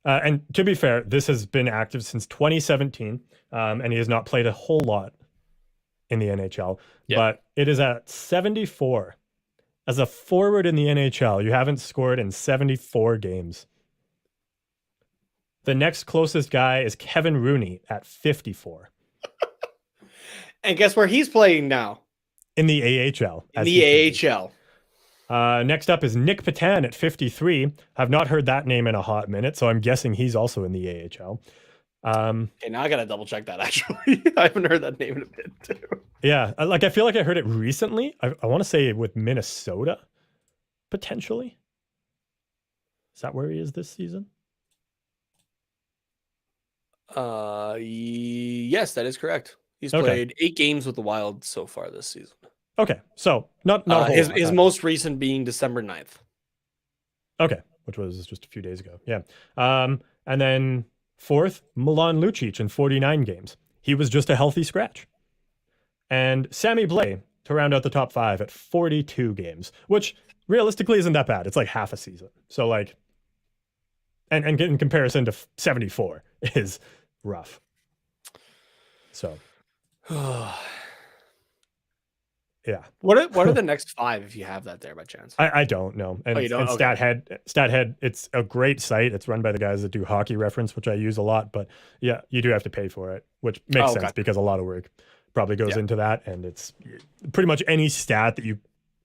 And to be fair, this has been active since 2017, and he has not played a whole lot in the NHL. Yeah. But it is at 74. As a forward in the NHL, you haven't scored in 74 games. The next closest guy is Kevin Rooney at 54. And guess where he's playing now? In the AHL. In the AHL. Next up is Nick Petan at 53. I've not heard that name in a hot minute, so I'm guessing he's also in the AHL. Okay, now I gotta double check that actually. I haven't heard that name in a bit too. Yeah, I feel like I heard it recently. I want to say with Minnesota, potentially. Is that where he is this season? Yes, that is correct. He's played 8 games with the Wild so far this season. Okay, so not his most recent being December 9th. Okay, which was just a few days ago. Yeah. And then fourth, Milan Lucic in 49 games. He was just a healthy scratch. And Sammy Blais to round out the top 5 at 42 games, which realistically isn't that bad. It's like half a season. So like, and in comparison to 74 is rough. So. yeah. What are the next 5 if you have that there by chance? I don't know. And, Oh, you don't? and Okay. StatHead, it's a great site. It's run by the guys that do Hockey Reference, which I use a lot. But yeah, you do have to pay for it, which makes Oh, sense okay. because a lot of work probably goes Yeah. into that. And it's pretty much any stat that you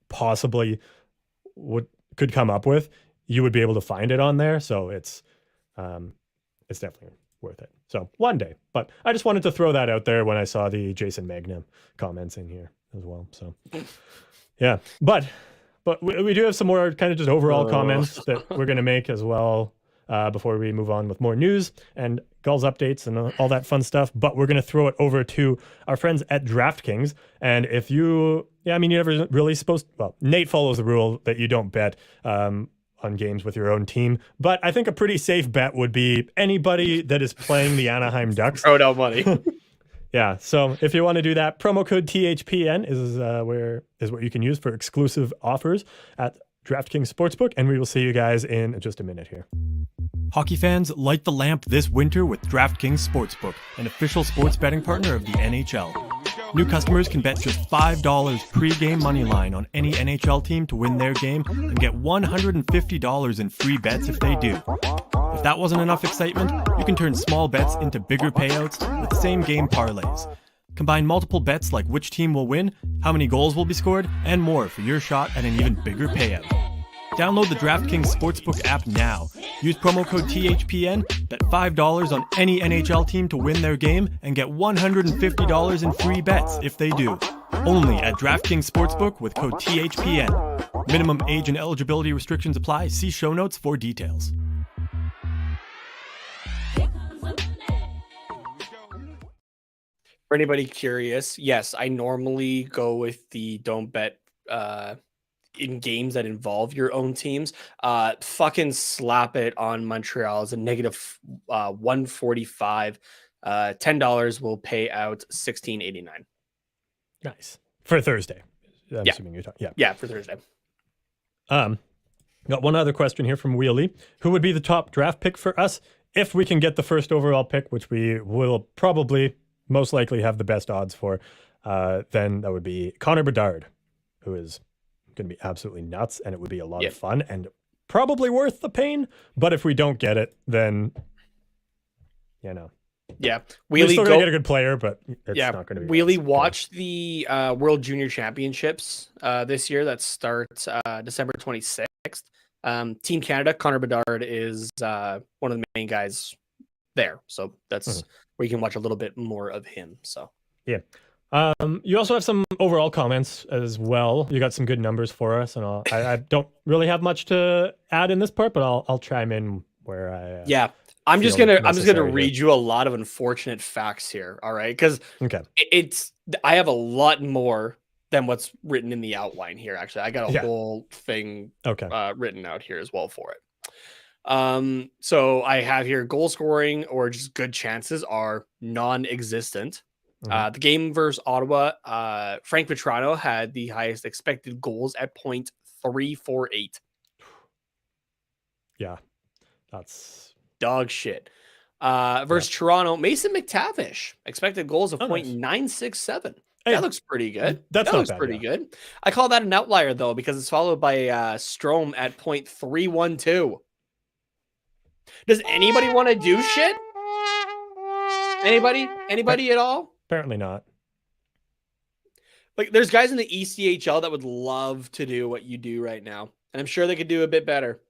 possibly could come up with, you would be able to find it on there. So it's definitely worth it. So one day, but I just wanted to throw that out there when I saw the Jason Magnum comments in here as well. So yeah, but we do have some more kind of just overall comments that we're going to make as well before we move on with more news and Gulls updates and all that fun stuff. But we're going to throw it over to our friends at DraftKings. And if you, you're never really supposed, well, Nate follows the rule that you don't bet on games with your own team. But I think a pretty safe bet would be anybody that is playing the Anaheim Ducks. Throw down money. Yeah, so if you want to do that, promo code THPN is what you can use for exclusive offers at DraftKings Sportsbook, and we will see you guys in just a minute here. Hockey fans, light the lamp this winter with DraftKings Sportsbook, an official sports betting partner of the NHL. New customers can bet just $5 pre-game money line on any NHL team to win their game and get $150 in free bets if they do. If that wasn't enough excitement, you can turn small bets into bigger payouts with same-game parlays. Combine multiple bets like which team will win, how many goals will be scored, and more for your shot at an even bigger payout. Download the DraftKings Sportsbook app now. Use promo code THPN, bet $5 on any NHL team to win their game, and get $150 in free bets if they do. Only at DraftKings Sportsbook with code THPN. Minimum age and eligibility restrictions apply. See show notes for details. For anybody curious, yes, I normally go with the don't bet in games that involve your own teams. Fucking slap it on Montreal as a negative 145. $10 will pay out $16.89. Nice. For Thursday. I'm assuming you're talking. Yeah, for Thursday. Got one other question here from Wheelie. Who would be the top draft pick for us if we can get the first overall pick, which we will probably most likely have the best odds for? Then that would be Connor Bedard, who is going to be absolutely nuts, and it would be a lot of fun and probably worth the pain. But if we don't get it, then yeah, we're still going to get a good player, but it's not going to be. Wheelie, watch the World Junior Championships this year that starts December 26th. Team Canada, Connor Bedard is one of the main guys there, so that's where you can watch a little bit more of him. So yeah. You also have some overall comments as well. You got some good numbers for us, and I don't really have much to add in this part, but I'll chime in where I. I'm just gonna read you a lot of unfortunate facts here. All right, because I have a lot more than what's written in the outline here. Actually, I got a whole thing written out here as well for it. So I have here goal scoring or just good chances are non-existent. The game versus Ottawa, Frank Petrano had the highest expected goals at .348. Yeah, that's dog shit. Versus Toronto, Mason McTavish expected goals of .967. Hey, that looks pretty good. That looks pretty good. I call that an outlier though because it's followed by Strome at .312. Does anybody want to do shit? Anybody at all? Apparently not. Like, there's guys in the ECHL that would love to do what you do right now, and I'm sure they could do a bit better.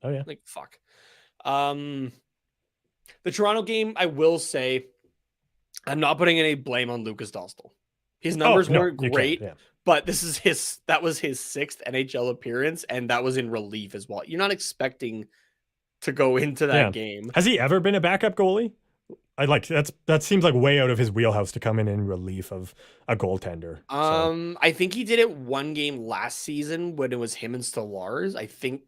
Oh yeah. Like, fuck. The Toronto game, I will say, I'm not putting any blame on Lucas Dostal. His numbers weren't great, but that was his 6th NHL appearance, and that was in relief as well. You're not expecting to go into that game. Has he ever been a backup goalie? That seems like way out of his wheelhouse to come in relief of a goaltender. I think he did it one game last season when it was him and Stellaris. I think.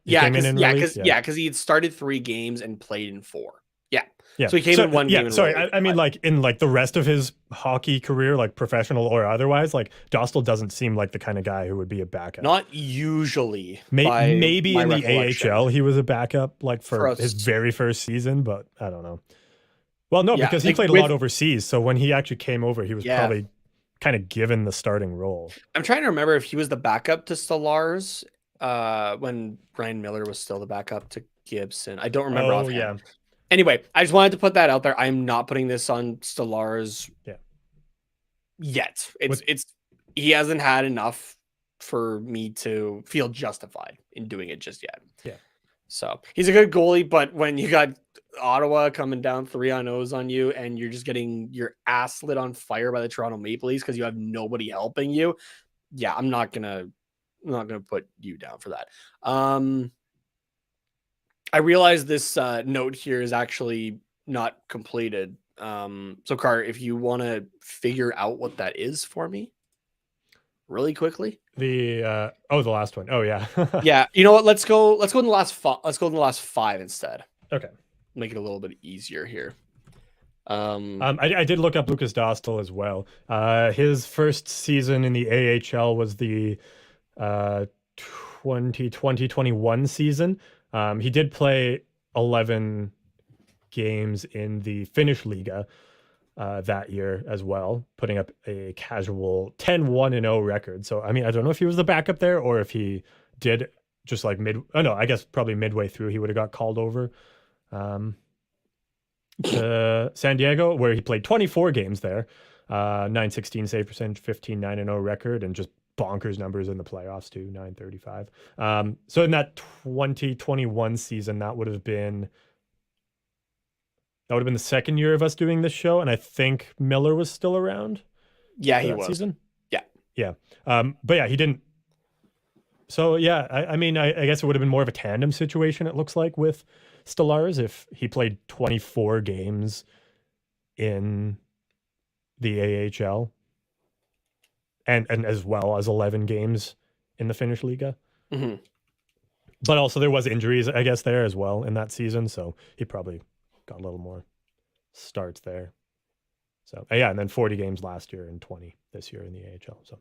Because he had started 3 games and played in 4. Yeah. So he came in one game. Yeah, sorry. I mean, like in the rest of his hockey career, like professional or otherwise, like Dostal doesn't seem like the kind of guy who would be a backup. Not usually. Maybe in the AHL he was a backup, like for his very first season, but I don't know. Well, no, because he played a lot overseas. So when he actually came over, he was probably kind of given the starting role. I'm trying to remember if he was the backup to Stallars when Ryan Miller was still the backup to Gibson. I don't remember offhand. Yeah. Anyway, I just wanted to put that out there. I'm not putting this on Stallars yet. It's he hasn't had enough for me to feel justified in doing it just yet. Yeah. So he's a good goalie, but when you got Ottawa coming down 3-0s on you and you're just getting your ass lit on fire by the Toronto Maple Leafs because you have nobody helping you, yeah, I'm not gonna put you down for that. I realize this note here is actually not completed. So Carter, if you want to figure out what that is for me really quickly. The last one. Oh yeah. Yeah. You know what? Let's go in the last let's go in the last 5 instead. Okay. Make it a little bit easier here. I did look up Lucas Dostal as well. His first season in the AHL was the 2020-21 season. He did play 11 games in the Finnish Liga that year as well, putting up a casual 10-1-0 record. So, I mean, I don't know if he was the backup there or if he did just like I guess probably midway through he would have got called over to San Diego, where he played 24 games there, 916 save percentage, 15-9-0 record, and just bonkers numbers in the playoffs too, 935. So in that 2021 season, that would have been the second year of us doing this show, and I think Miller was still around. Yeah, he was. Season. Yeah. But yeah, he didn't. So yeah, I mean, I guess it would have been more of a tandem situation. It looks like with Stallars if he played 24 games in the AHL, and as well as 11 games in the Finnish Liga. Mm-hmm. But also there was injuries, I guess, there as well in that season, so he probably got a little more starts there. So yeah, and then 40 games last year and 20 this year in the AHL. So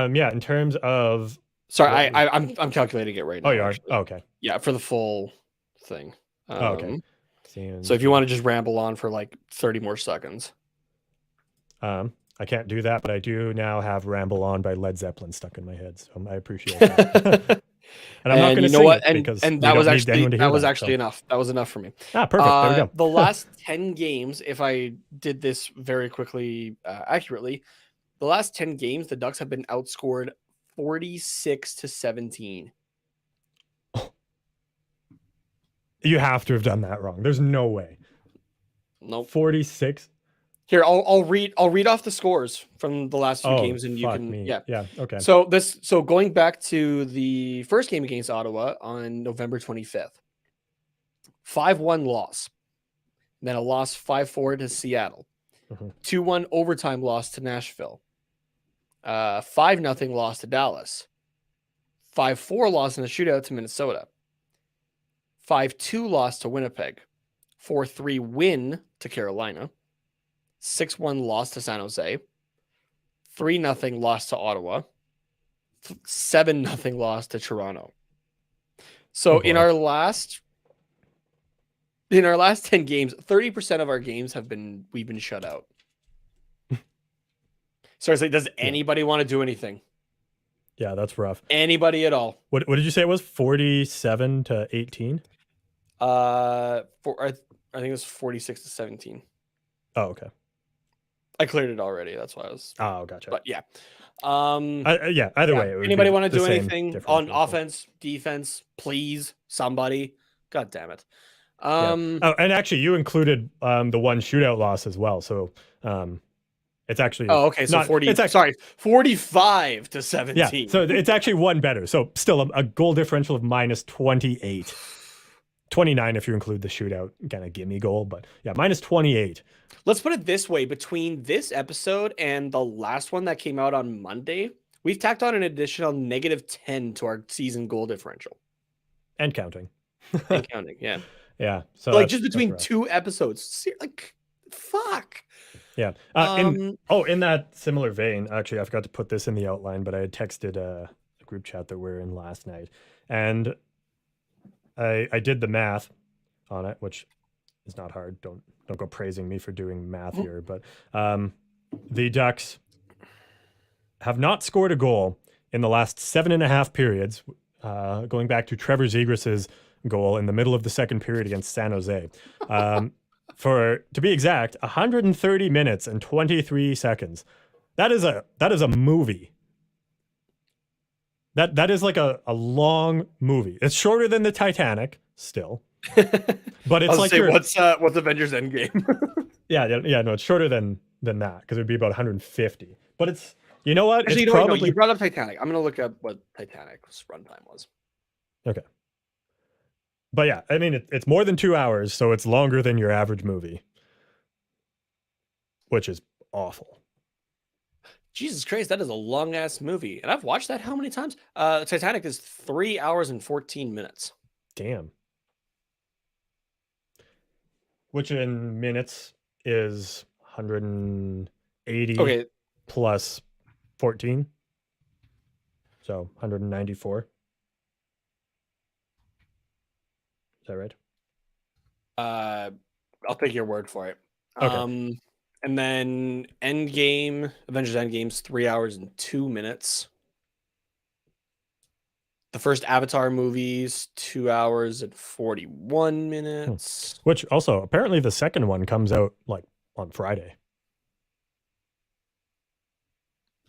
in terms of I'm calculating it right now. Oh, you are? Oh, okay. Yeah, for the full thing. Okay. So if you want to just ramble on for like 30 more seconds. I can't do that, but I do now have Ramble On by Led Zeppelin stuck in my head, so I appreciate that. And I'm not going to sing it because that was actually enough. That was enough for me. Perfect. There we go. The last 10 games, if I did this very quickly, accurately, the last 10 games, the Ducks have been outscored 46-17. You have to have done that wrong. There's no way. Nope. 46. Here, I'll read off the scores from the last few games, and you can okay. So going back to the first game against Ottawa on November 25th, 5-1 loss, then a loss 5-4 to Seattle, 2-1 overtime loss to Nashville, 5-0 loss to Dallas, 5-4 loss in the shootout to Minnesota, 5-2 loss to Winnipeg, 4-3 win to Carolina, 6-1 loss to San Jose, 3-0 loss to Ottawa, 7-0 loss to Toronto. So in our last 10 games, 30% of our games we've been shut out. So it's like, does anybody want to do anything? Yeah, that's rough. Anybody at all? What did you say it was? 47-18? I think it was 46-17. Oh, okay. I cleared it already. That's why I was. Oh, gotcha. But yeah. Either way. Anybody want to do anything on offense, defense? Please, somebody. God damn it. And actually, you included the one shootout loss as well. So it's actually. Oh, okay. So 45-17. Yeah. So it's actually one better. So still a goal differential of minus 28. 29 if you include the shootout kind of gimme goal, but yeah, minus 28. Let's put it this way. Between this episode and the last one that came out on Monday, we've tacked on an additional -10 to our season goal differential. And counting. Yeah. Yeah. So like just between 2 episodes. Like, fuck. Yeah. In that similar vein, actually, I forgot to put this in the outline, but I had texted a group chat that we're in last night. And I did the math on it, which is not hard. Don't go praising me for doing math here, but the Ducks have not scored a goal in the last 7.5 periods, going back to Trevor Zegras' goal in the middle of the second period against San Jose. For to be exact, 130 minutes and 23 seconds. That is a movie. That is like a long movie. It's shorter than the Titanic still. But it's like what's Avengers Endgame? yeah, no, it's shorter than that because it would be about 150. But it's you know what? Actually, it's you brought up Titanic. I'm gonna look up what Titanic's runtime was. Okay. But yeah, I mean it's more than 2 hours, so it's longer than your average movie, which is awful. Jesus Christ, that is a long ass movie, and I've watched that how many times? Titanic is 3 hours and 14 minutes. Damn. Which in minutes is 180 plus 14. So 194. Is that right? I'll take your word for it. Okay. And then Avengers Endgame's 3 hours and 2 minutes. The first Avatar movie's 2 hours and 41 minutes. Which also apparently the second one comes out like on Friday.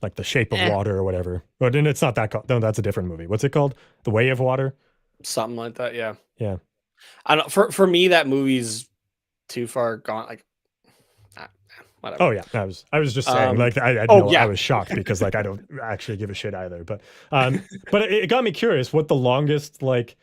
Like The Shape of Water or whatever. But then it's not that no, that's a different movie. What's it called? The Way of Water? Something like that, yeah. Yeah. I don't for me that movie's too far gone. Like whatever. Oh yeah, I was just saying like I was shocked because like I don't actually give a shit either. But it got me curious what the longest like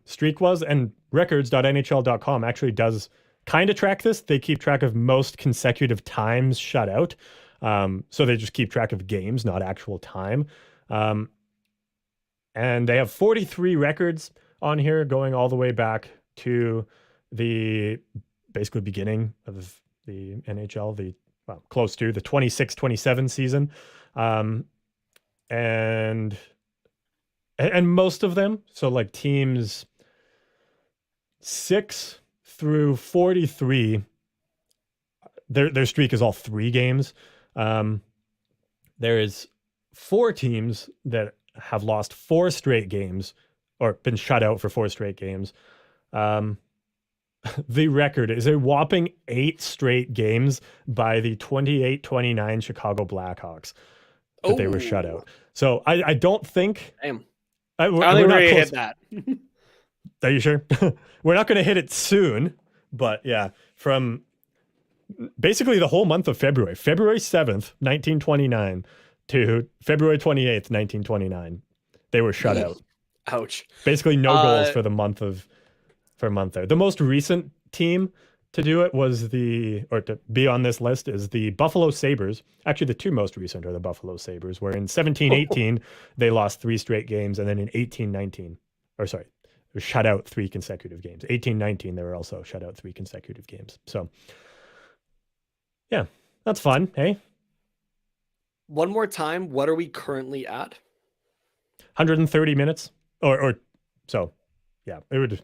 streak was, and records.nhl.com actually does kind of track this. They keep track of most consecutive times shut out. So they just keep track of games, not actual time. And they have 43 records on here going all the way back to the basically beginning of the NHL, close to the 26-27 season. And most of them, so like teams 6 through 43, their streak is all 3 games. There is 4 teams that have lost 4 straight games or been shut out for 4 straight games. The record is a whopping 8 straight games by the 28-29 Chicago Blackhawks that they were shut out. So I don't think... Damn. I don't think we're going to hit that. Are you sure? We're not going to hit it soon, but yeah, from basically the whole month of February 7th, 1929 to February 28th, 1929, they were shut out. Ouch. Basically no goals for a month there. The most recent team to do it was to be on this list is the Buffalo Sabres. Actually, the 2 most recent are the Buffalo Sabres, where in 17-18, they lost 3 straight games. And then in 18-19, were shut out 3 consecutive games. 18-19, they were also shut out 3 consecutive games. So, yeah, that's fun. Hey, one more time. What are we currently at? 130 minutes or so. Yeah, we would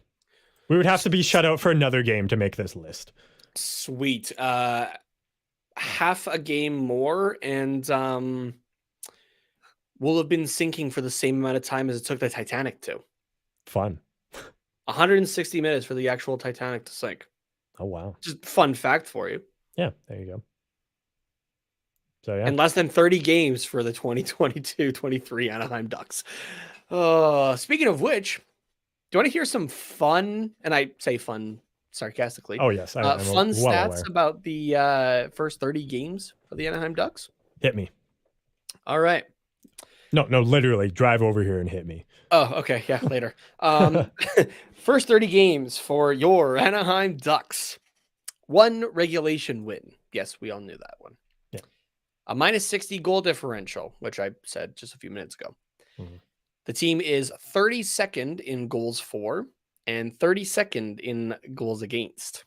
have to be shut out for another game to make this list. Sweet. Half a game more, and we'll have been sinking for the same amount of time as it took the Titanic to. Fun. 160 minutes for the actual Titanic to sink. Oh, wow. Just fun fact for you. Yeah, there you go. So, yeah. And less than 30 games for the 2022-23 Anaheim Ducks. Speaking of which, do you want to hear some fun, and I say fun sarcastically. Oh, yes. I'm fun stats about the first 30 games for the Anaheim Ducks? Hit me. All right. No, literally drive over here and hit me. Oh, okay. Yeah, later. First 30 games for your Anaheim Ducks. 1 regulation win. Yes, we all knew that one. Yeah. A -60 goal differential, which I said just a few minutes ago. Mm-hmm. The team is 32nd in goals for and 32nd in goals against.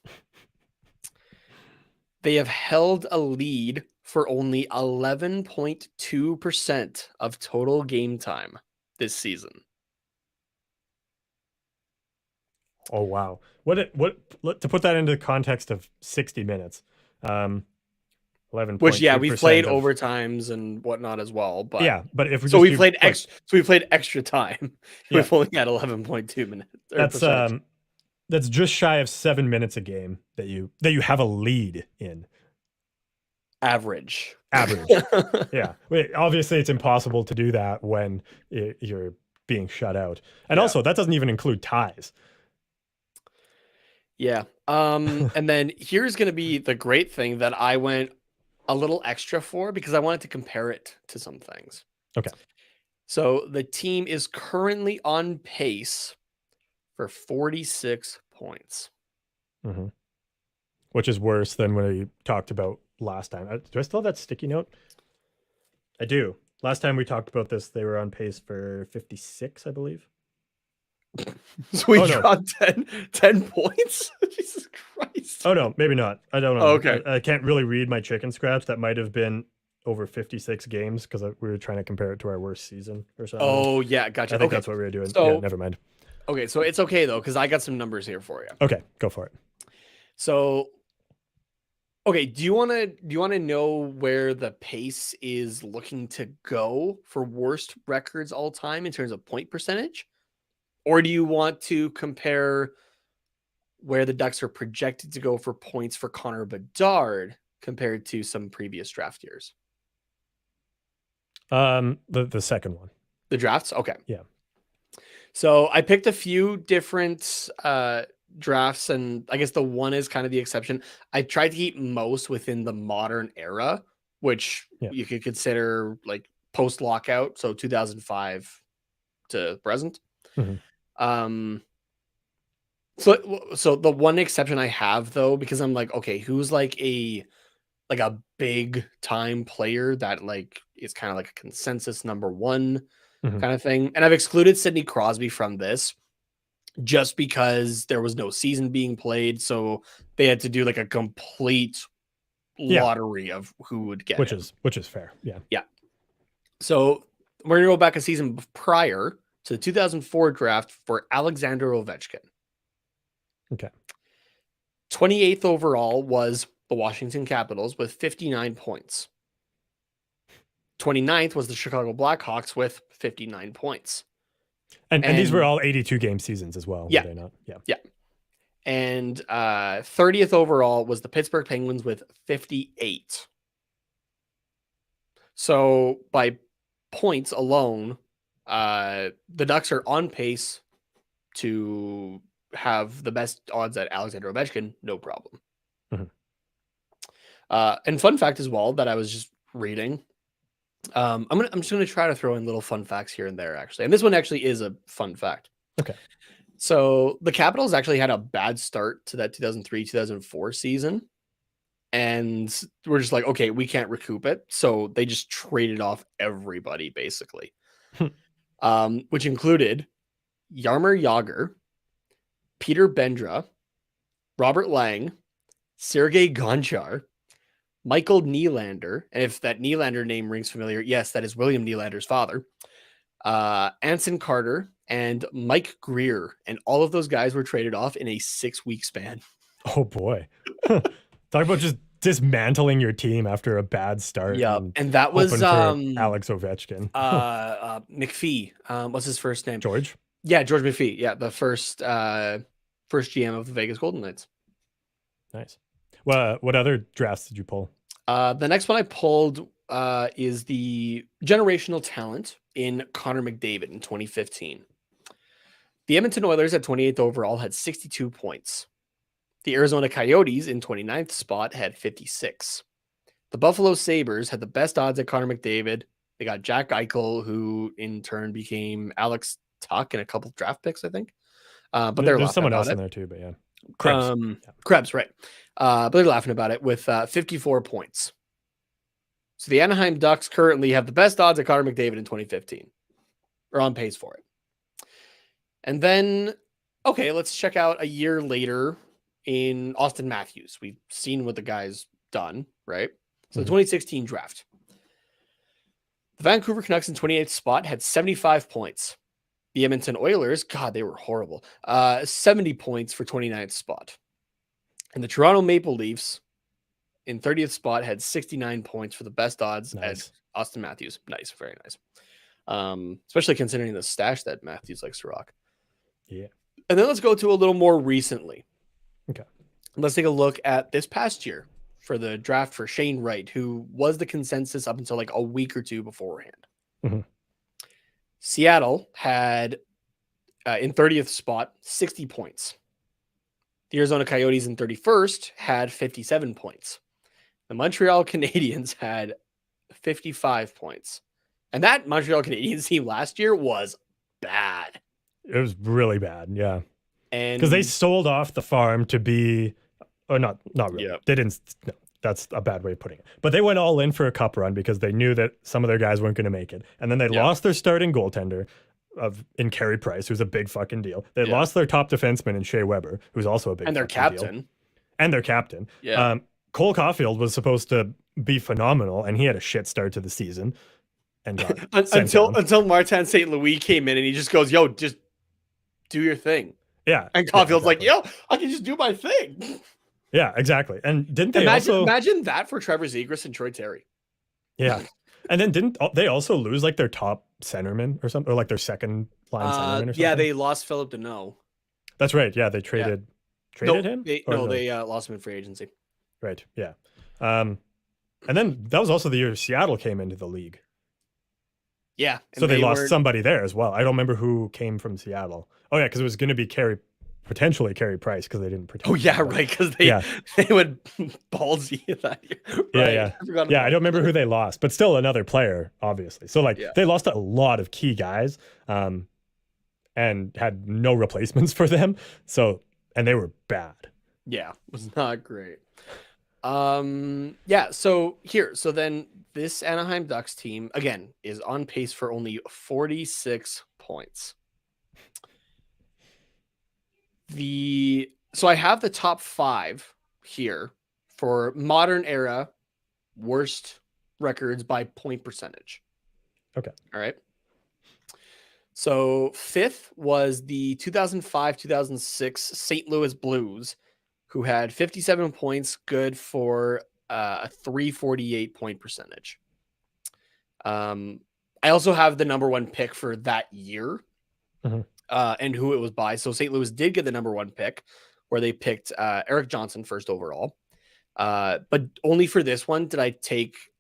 They have held a lead for only 11.2% of total game time this season. Oh, wow. What to put that into the context of 60 minutes. 11. Which, yeah, we've played overtimes and whatnot as well. But yeah, but if we so just we do, played like, so we played extra time. Yeah. We've only had 11.2 minutes. That's just shy of 7 minutes a game that you have a lead in. Average. Yeah. Wait, obviously, it's impossible to do that when you're being shut out, and also that doesn't even include ties. Yeah. And then here's going to be the great thing that I went a little extra for because I wanted to compare it to some things. Okay. So the team is currently on pace for 46 points. Mm-hmm. Which is worse than what we talked about last time. Do I still have that sticky note? I do. Last time we talked about this, they were on pace for 56, I believe. So we dropped 10 points? Jesus Christ. Oh, no, maybe not. I don't know. Oh, okay. I can't really read my chicken scraps. That might have been over 56 games because we were trying to compare it to our worst season or something. Oh, yeah, gotcha. I think that's what we were doing. So, yeah, never mind. Okay, so it's okay, though, because I got some numbers here for you. Okay, go for it. So, okay, do you want to know where the pace is looking to go for worst records all time in terms of point percentage? Or do you want to compare where the Ducks are projected to go for points for Connor Bedard compared to some previous draft years? The second one. The drafts? Okay. Yeah. So I picked a few different drafts, and I guess the one is kind of the exception. I tried to keep most within the modern era, which you could consider like post lockout, so 2005 to present. Mm-hmm. So the one exception I have though, because I'm like, okay, who's like a big time player that like is kind of like a consensus number one kind of thing. And I've excluded Sidney Crosby from this just because there was no season being played. So they had to do like a complete lottery of who would get which is fair. Yeah. Yeah. So we're going to go back a season prior to the 2004 draft for Alexander Ovechkin. Okay. 28th overall was the Washington Capitals with 59 points. 29th was the Chicago Blackhawks with 59 points. And these were all 82 game seasons as well. Yeah. Were they not? Yeah. Yeah. And 30th overall was the Pittsburgh Penguins with 58. So by points alone, the Ducks are on pace to have the best odds at Alexander Ovechkin, no problem. And fun fact as well that I was just reading. I'm just gonna try to throw in little fun facts here and there, actually. And this one actually is a fun fact. Okay. So the Capitals actually had a bad start to that 2003-2004 season. And we're just like, okay, we can't recoup it. So they just traded off everybody, basically. Which included Jaromir Jagr, Peter Bendra, Robert Lang, Sergei Gonchar, Michael Nylander, and if that Nylander name rings familiar, yes, that is William Nylander's father, Anson Carter, and Mike Greer. And all of those guys were traded off in a 6-week span. Oh, boy. Talk about just dismantling your team after a bad start. Yeah, and that was Alex Ovechkin. McPhee. What's his first name? George? Yeah, George McPhee. Yeah, the first GM of the Vegas Golden Knights. Nice. Well, what other drafts did you pull? The next one I pulled is the generational talent in Connor McDavid in 2015. The Edmonton Oilers at 28th overall had 62 points. The Arizona Coyotes in 29th spot had 56. The Buffalo Sabres had the best odds at Connor McDavid. They got Jack Eichel, who in turn became Alex Tuck in a couple of draft picks, I think. But there's someone else in there too, but yeah. Krebs, right. But they're laughing about it with 54 points. So the Anaheim Ducks currently have the best odds at Connor McDavid in 2015. Or on pace for it. And then, okay, let's check out a year later in Auston Matthews. We've seen what the guy's done, right? So the 2016 draft. The Vancouver Canucks in 28th spot had 75 points. The Edmonton Oilers, God, they were horrible. 70 points for 29th spot. And the Toronto Maple Leafs in 30th spot had 69 points for the best odds at Nice. Austin Matthews. Nice, very nice. Especially considering the stash that Matthews likes to rock. Yeah. And then let's go to a little more recently. Okay. Let's take a look at this past year for the draft for Shane Wright, who was the consensus up until like a week or two beforehand. Mhm. Seattle had in 30th spot 60 points. The Arizona Coyotes in 31st had 57 points. The Montreal Canadiens had 55 points. And that Montreal Canadiens team last year was bad. It was really bad. Yeah. And Because they sold off the farm to be, or not really. Yeah. They didn't. No, that's a bad way of putting it. But they went all in for a cup run because they knew that some of their guys weren't going to make it, and then they lost their starting goaltender in Carey Price, who's a big fucking deal. They lost their top defenseman in Shea Weber, who's also a big and their fucking captain. deal. And their captain. Yeah. Cole Caulfield was supposed to be phenomenal, and he had a shit start to the season. And got sent down. until Martin St. Louis came in and he just goes, "Yo, just do your thing." Yeah. And Caulfield's exactly. like, "Yo, I can just do my thing." Yeah, exactly. And didn't they imagine that for Trevor Zegras and Troy Terry? Yeah. And then didn't they also lose like their top centerman or something, or like their second line centerman or something? Yeah, they lost Philip Deneau. That's right. Yeah, they traded him. They lost him in free agency. Right. Yeah. And then that was also the year Seattle came into the league. Yeah. So they lost somebody there as well. I don't remember who came from Seattle. Oh yeah, because it was going to be potentially Carey Price because they didn't protect. Oh yeah, right. Because they went ballsy that year. Right? I don't remember who they lost, but still another player, obviously. So like they lost a lot of key guys, and had no replacements for them. So and they were bad. Yeah, it was not great. So then this Anaheim Ducks team again is on pace for only 46 points. So I have the top 5 here for modern era worst records by point percentage. Okay. All right. So 5th was the 2005-2006 St. Louis Blues, who had 57 points, good for a 348 point percentage. I also have the number 1 pick for that year. Mm-hmm. And who it was by. So St. Louis did get the number 1 pick, where they picked Eric Johnson first overall. But only for this one did I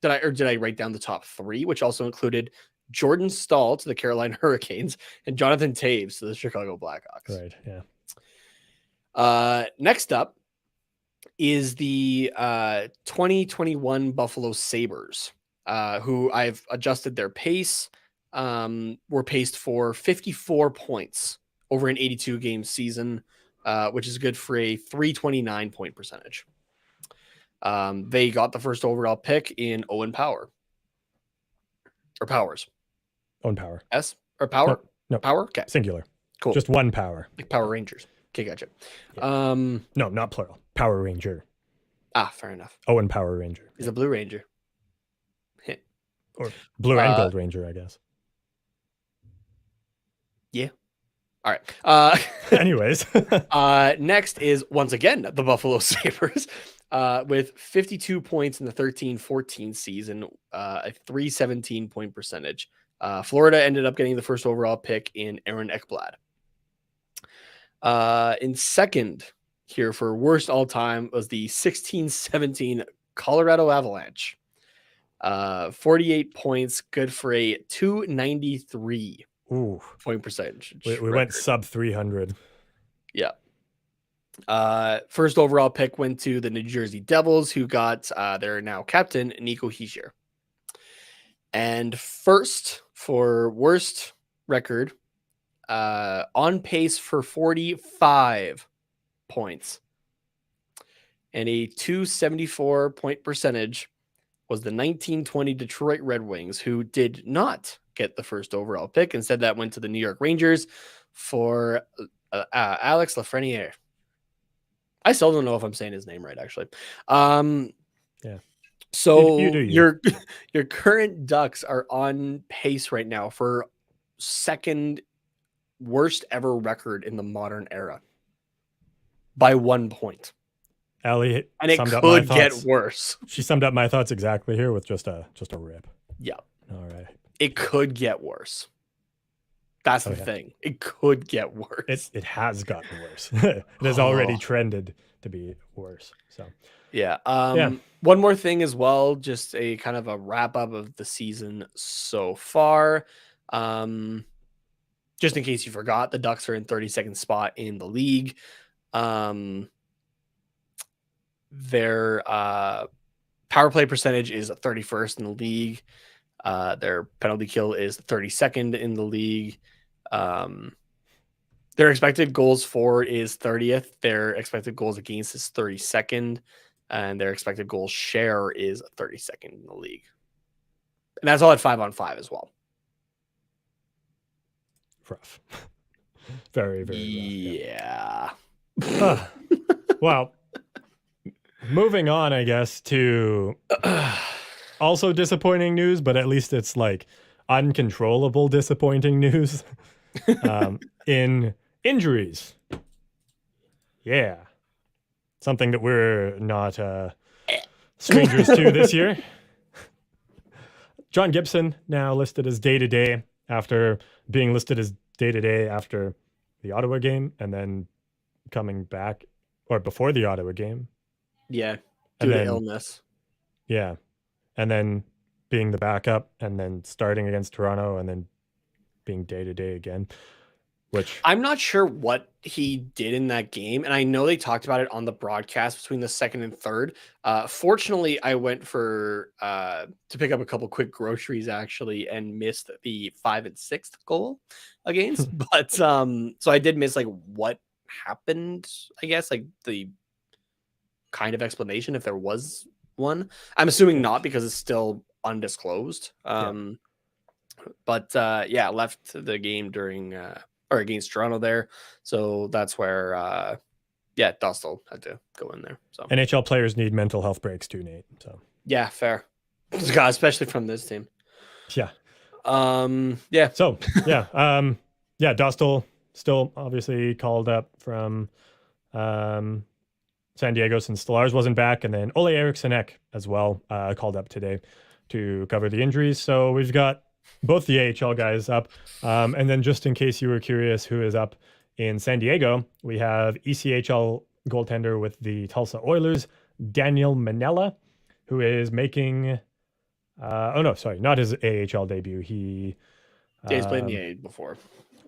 write down the top 3, which also included Jordan Staal to the Carolina Hurricanes and Jonathan Taves to the Chicago Blackhawks. Right. Yeah. Next up is the 2021 Buffalo Sabres, who I've adjusted their pace. Were paced for 54 points over an 82 game season, which is good for a 329 point percentage. They got the first overall pick in Owen Power or Powers. Owen Power. S or Power? No. Power. Okay. Singular. Cool. Just one Power. Like Power Rangers. Okay, gotcha. Yeah. No, not plural. Power Ranger. Fair enough. Owen Power Ranger. He's a Blue Ranger. Or Blue and Gold Ranger, I guess. Yeah. All right. Anyways. Next is once again the Buffalo Sabres with 52 points in the 13-14 season, a 317 point percentage. Florida ended up getting the first overall pick in Aaron Ekblad. In second here for worst all time was the 16-17 Colorado Avalanche. 48 points, good for a 293 point percentage. We went sub 300. Yeah. First overall pick went to the New Jersey Devils, who got their now captain, Nico Hischier. And first for worst record, on pace for 45 points and a 274 point percentage was the 1920 Detroit Red Wings, who did not get the first overall pick. Instead, that went to the New York Rangers for Alex Lafreniere. I still don't know if I'm saying his name right, actually. Yeah. So you. your current Ducks are on pace right now for second worst ever record in the modern era by 1 point. Ellie And it summed up my could get thoughts. worse. She summed up my thoughts exactly here with just a rip. Yeah. All right. It could get worse. That's the thing. It could get worse. It has gotten worse. It has already trended to be worse. So yeah. Yeah. One more thing as well, just a kind of a wrap up of the season so far. Just in case you forgot, the Ducks are in 32nd spot in the league. Their power play percentage is 31st in the league. Their penalty kill is 32nd in the league. Their expected goals for is 30th. Their expected goals against is 32nd. And their expected goals share is 32nd in the league. And that's all at 5-on-5 as well. Rough. Very, very rough. Yeah. Well, moving on, I guess, to also disappointing news, but at least it's like uncontrollable disappointing news. In injuries. Yeah. Something that we're not strangers to this year. John Gibson now listed as day-to-day after being listed as day-to-day after the Ottawa game and then coming back or before the Ottawa game. Yeah, due to illness. Yeah. And then being the backup and then starting against Toronto and then being day-to-day again. Which I'm not sure what he did in that game. And I know they talked about it on the broadcast between the second and third. Fortunately, I went for to pick up a couple quick groceries actually and missed the 5th and 6th goal against. But so I did miss like what happened, I guess, like the kind of explanation if there was one. I'm assuming not because it's still undisclosed. But yeah, left the game during or against Toronto there. So that's where Dostal had to go in there. So NHL players need mental health breaks too, Nate. So yeah, fair. Especially from this team. Yeah. Yeah. So yeah, Dostal still obviously called up from San Diego since Stallars wasn't back, and then Ole Eriksson Ek as well called up today to cover the injuries. So we've got both the AHL guys up. And then just in case you were curious who is up in San Diego, we have ECHL goaltender with the Tulsa Oilers, Daniel Manella, who is making not his AHL debut. He's played in the A before.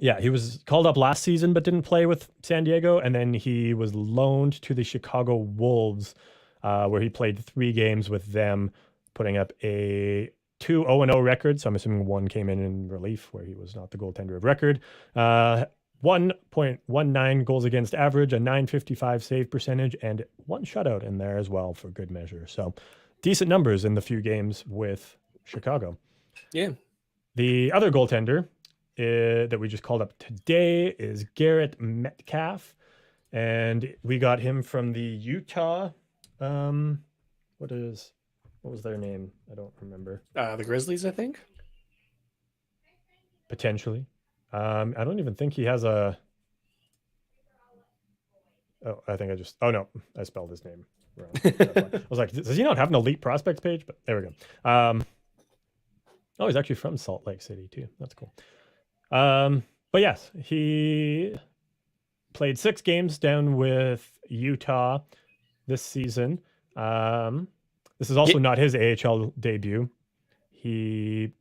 Yeah, he was called up last season but didn't play with San Diego, and then he was loaned to the Chicago Wolves, where he played 3 games with them, putting up a 2-0-0 record. So I'm assuming one came in relief where he was not the goaltender of record. 1.19 goals against average, a .955 save percentage, and 1 shutout in there as well for good measure. So decent numbers in the few games with Chicago. Yeah. The other goaltender that we just called up today is Garrett Metcalf, and we got him from the Utah. What was their name? I don't remember. The Grizzlies, I think. Potentially. I don't even think he has a. Oh, I think oh no, I spelled his name wrong. I was like, does he not have an elite prospects page? But there we go. Oh, he's actually from Salt Lake City too. That's cool. But yes, he played 6 games down with Utah this season. This is also not his AHL debut. He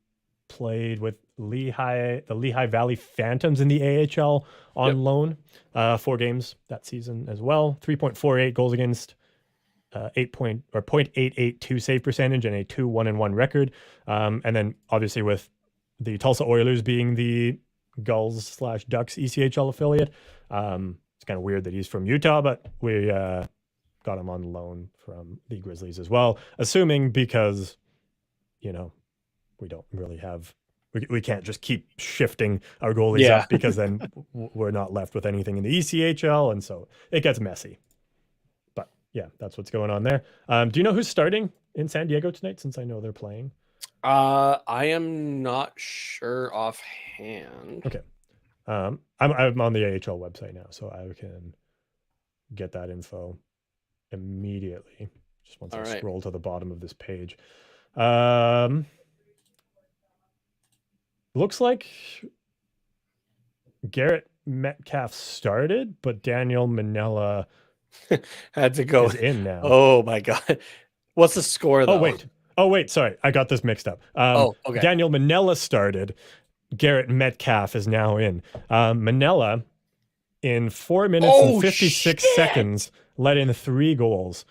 played with the Lehigh Valley Phantoms in the AHL on loan, 4 games that season as well. 3.48 goals against, 0.882 save percentage, and a 2-1-1 record. And then obviously with the Tulsa Oilers being the Gulls/Ducks ECHL affiliate, it's kind of weird that he's from Utah, but we got him on loan from the Grizzlies as well, assuming because, we don't really have, we can't just keep shifting our goalies up because then we're not left with anything in the ECHL, and so it gets messy. But yeah, that's what's going on there. Do you know who's starting in San Diego tonight, since I know they're playing? I am not sure offhand. Okay. I'm on the AHL website now, so I can get that info immediately. Just once All I right. scroll to the bottom of this page. Looks like Garrett Metcalf started, but Daniel Manella Had to go. is in now. Oh my god. What's the score though? Oh wait, sorry. I got this mixed up. Okay. Daniel Manella started. Garrett Metcalf is now in. Manella, in 4 minutes and 56 seconds, let in 3 goals.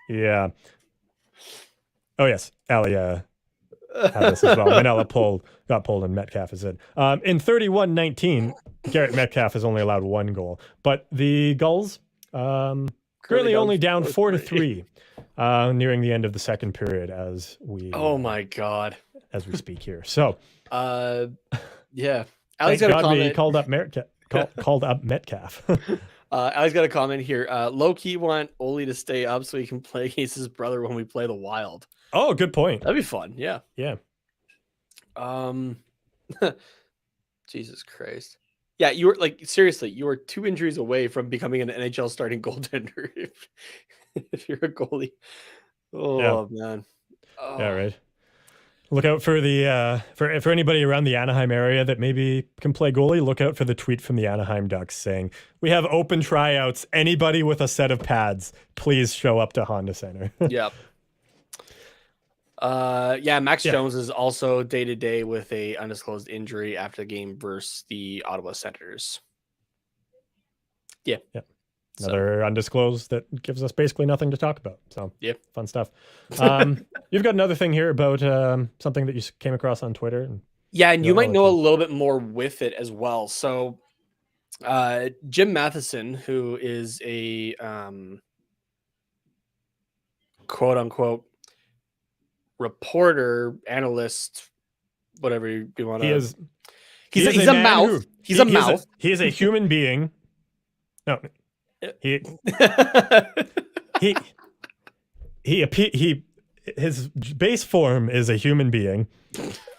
Yeah. Oh yes, Ali had this as well. Manella got pulled, and Metcalf is in. In 31-19, Garrett Metcalf has only allowed 1 goal, but the goals currently only down 4-3, nearing the end of the second period as we. Oh my god. As we speak here. So. Yeah. Ali's got a comment. We called up Metcalf. Ali's got a comment here. Low key want Oli to stay up so he can play against his brother when we play the Wild. Oh, good point. That'd be fun. Yeah. Yeah. Jesus Christ. Yeah, you were like seriously, you were 2 injuries away from becoming an NHL starting goaltender if you're a goalie. Oh man. Oh. Yeah, right. Look out for the for anybody around the Anaheim area that maybe can play goalie. Look out for the tweet from the Anaheim Ducks saying, "We have open tryouts. Anybody with a set of pads, please show up to Honda Center." Yep. Max Jones is also day-to-day with a undisclosed injury after the game versus the Ottawa Senators. Yeah. Another undisclosed that gives us basically nothing to talk about. So fun stuff. You've got another thing here about something that you came across on Twitter. And you might know a little bit more with it as well. So Jim Matheson, who is a quote unquote reporter, analyst, whatever you want to. He's a mouth. He's a mouth. He is a human being. No. His base form is a human being.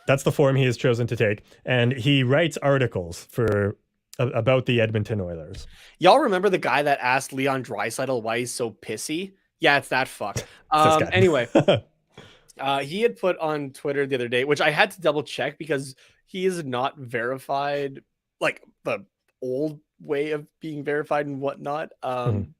That's the form he has chosen to take, and he writes articles about the Edmonton Oilers. Y'all remember the guy that asked Leon Draisaitl why he's so pissy? Yeah, it's that fuck. Anyway, he had put on Twitter the other day, which I had to double check because he is not verified, like the old way of being verified and whatnot,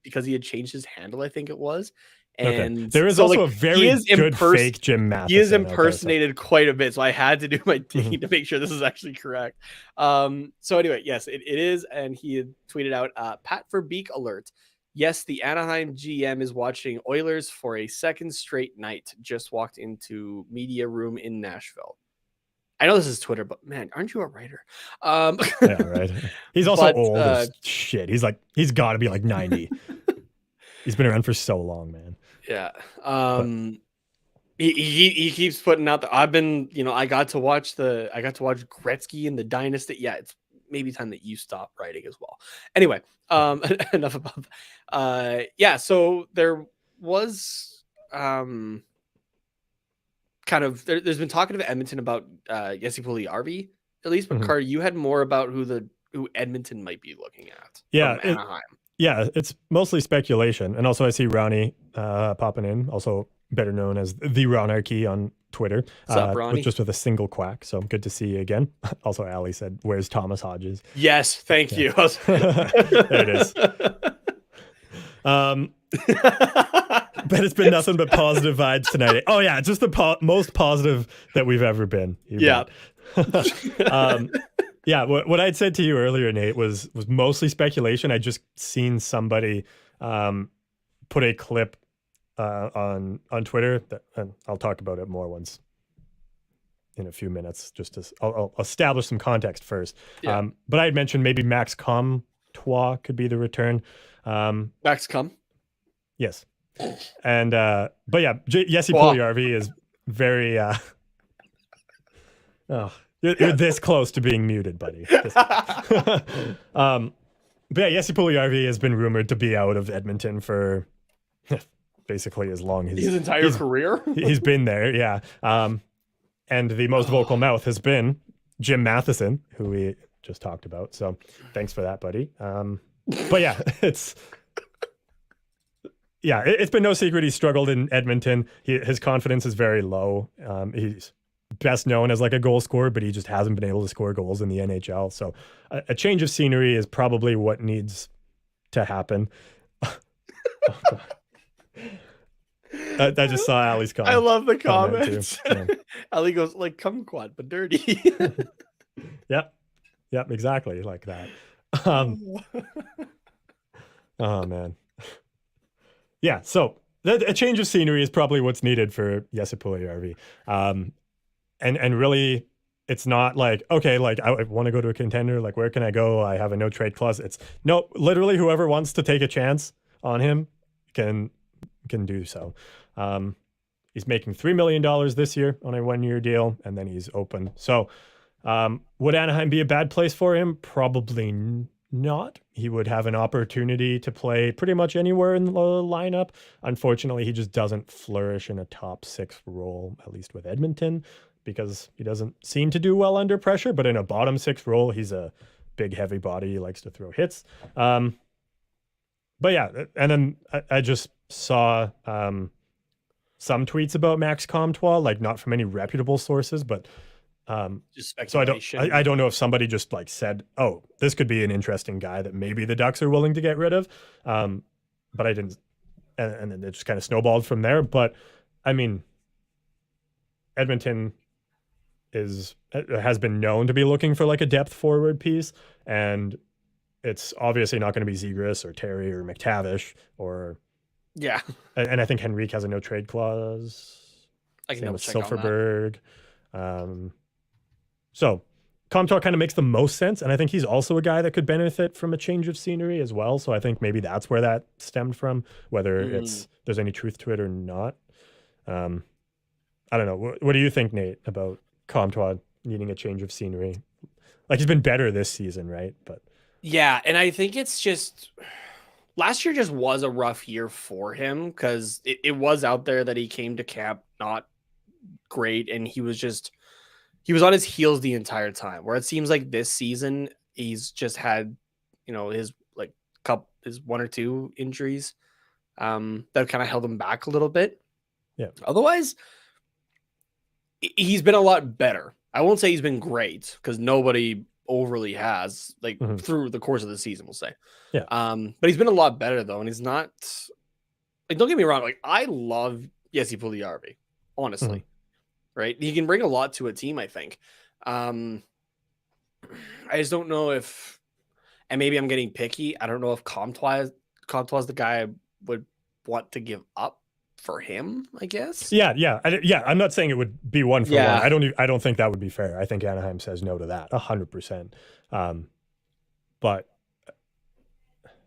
because he had changed his handle, I think it was. And there is also a very good fake Jim Matheson. He is impersonated quite a bit, so I had to do my digging to make sure this is actually correct. So anyway, yes, it is, and he had tweeted out, Pat for Beak alert. Yes, the Anaheim GM is watching Oilers for a second straight night. Just walked into media room in Nashville. I know this is Twitter, but man, aren't you a writer? Yeah, right. He's also old as shit. He's got to be like 90. He's been around for so long, man. Yeah. He keeps putting out I got to watch Gretzky and the Dynasty. Yeah, it's maybe time that you stop writing as well. Anyway, enough about that. So there was there's been talking of Edmonton about Jesse Puljujärvi at least, but Carter, you had more about who Edmonton might be looking at. Yeah, Anaheim. It's mostly speculation, and also I see Ronnie popping in, also better known as the Ronarchy on Twitter, just with a single quack. So good to see you again. Also, Ali said, "Where's Thomas Hodges?" Yes, thank you. There it is. But it's been nothing but positive vibes tonight. Oh yeah, just the most positive that we've ever been. What I'd said to you earlier, Nate, was mostly speculation. I just seen somebody put a clip on Twitter, and I'll talk about it more once in a few minutes. I'll establish some context first. Yeah. But I had mentioned maybe Max Comtois could be the return. Max Com. Yes. And but yeah, Jesse Puljujärvi is very you're this close to being muted, buddy. But yeah, Jesse Puljujärvi has been rumored to be out of Edmonton for basically as long as his entire career. He's been there, yeah. And the most vocal mouth has been Jim Matheson, who we just talked about. So thanks for that, buddy. But yeah, it's been no secret he's struggled in Edmonton. His confidence is very low. He's best known as like a goal scorer, but he just hasn't been able to score goals in the NHL. So a change of scenery is probably what needs to happen. I just saw Ali's comment. I love the comments. Yeah. Ali goes like kumquat, but dirty. Yep, exactly like that. Oh man, yeah. So a change of scenery is probably what's needed for Jesse Puljujärvi. And really, it's not like, okay, like I want to go to a contender. Like, where can I go? I have a no trade clause. It's no, literally whoever wants to take a chance on him can do so. He's making $3 million this year on a 1-year deal, and then he's open. So would Anaheim be a bad place for him? Probably not. He would have an opportunity to play pretty much anywhere in the lineup. Unfortunately, he just doesn't flourish in a top 6 role, at least with Edmonton, because he doesn't seem to do well under pressure. But in a bottom 6 role, he's a big, heavy body. He likes to throw hits. But yeah, and then I just saw some tweets about Max Comtois, like not from any reputable sources, but Just so speculation. I don't know if somebody just like said, oh, this could be an interesting guy that maybe the Ducks are willing to get rid of. But I didn't, and then it just kind of snowballed from there. But I mean, Edmonton has been known to be looking for like a depth forward piece, and it's obviously not going to be Zegras or Terry or McTavish or Yeah. And I think Henrique has a no trade clause. I can Same double with check on that. Silverberg. So Comtois kind of makes the most sense, and I think he's also a guy that could benefit from a change of scenery as well. So I think maybe that's where that stemmed from, whether there's any truth to it or not. I don't know. What do you think, Nate, about Comtois needing a change of scenery? Like, he's been better this season, right? But Yeah, and I think it's just last year just was a rough year for him because it was out there that he came to camp not great, and he was on his heels the entire time. Where it seems like this season he's just had, his his 1 or 2 injuries that kind of held him back a little bit. Yeah. Otherwise, he's been a lot better. I won't say he's been great because nobody overly has through the course of the season, we'll say. Yeah. But he's been a lot better though, and he's not like, don't get me wrong, like I love Jesse Puljujärvi, honestly. Right? He can bring a lot to a team, I think. I just don't know if, and maybe I'm getting picky, I don't know if Comtois is the guy I would want to give up for him, I guess. Yeah. I'm not saying it would be 1 for 1. Yeah. I don't think that would be fair. I think Anaheim says no to that 100%. But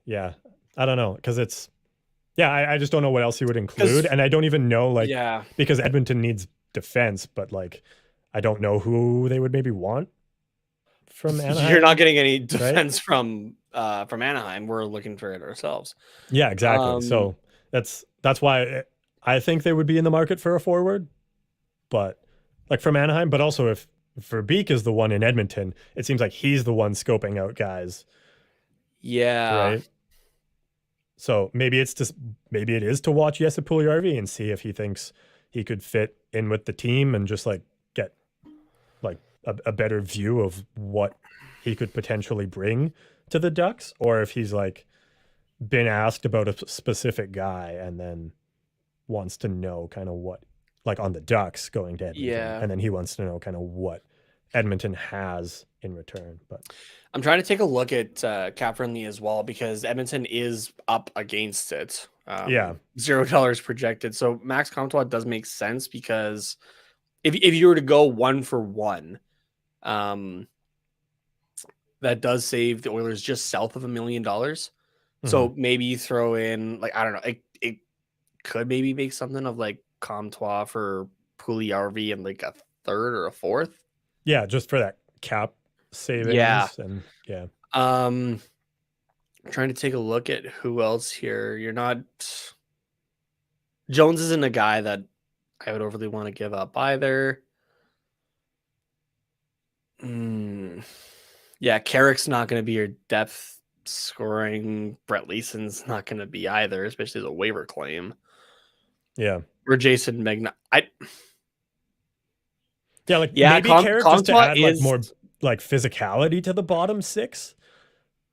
yeah, I don't know, because I just don't know what else he would include, and I don't even know because Edmonton needs defense, but like I don't know who they would maybe want from Anaheim. You're not getting any defense from Anaheim. We're looking for it ourselves. Yeah, exactly. So that's why I think they would be in the market for a forward, but like from Anaheim, but also if Verbeek is the one in Edmonton, it seems like he's the one scoping out guys. Yeah. Right. So maybe it is to watch Jesse Puljujärvi and see if he thinks he could fit in with the team and just like get like a better view of what he could potentially bring to the Ducks, or if he's like been asked about a specific guy and then wants to know kind of what, like on the Ducks going to Edmonton, and then he wants to know kind of what Edmonton has in return. But I'm trying to take a look at cap friendly as well, because Edmonton is up against it. $0 projected. So Max Comtois does make sense, because if you were to go 1 for 1, that does save the Oilers just south of $1 million. So maybe you throw in, like, I don't know, it could maybe make something of like Comtois for Puljujärvi and like a 3rd or a 4th. Yeah, just for that cap savings. And I'm trying to take a look at who else here. Jones isn't a guy that I would overly want to give up either. Yeah, Carrick's not going to be your depth scoring Brett Leeson's not going to be either, especially as a waiver claim. Yeah. Or Jason Magna. Maybe Carrick just to add like more like physicality to the bottom six,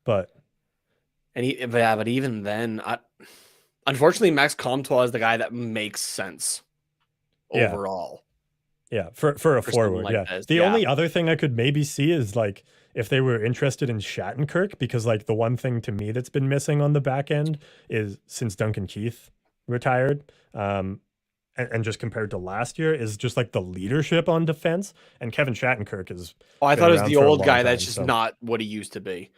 but even then, unfortunately, Max Comtois is the guy that makes sense overall. Yeah, for a forward. Like the only other thing I could maybe see is like if they were interested in Shattenkirk, because like the one thing to me that's been missing on the back end is since Duncan Keith retired, and just compared to last year is just like the leadership on defense. And Kevin Shattenkirk is. Oh, I thought it was the old guy that's just not what he used to be.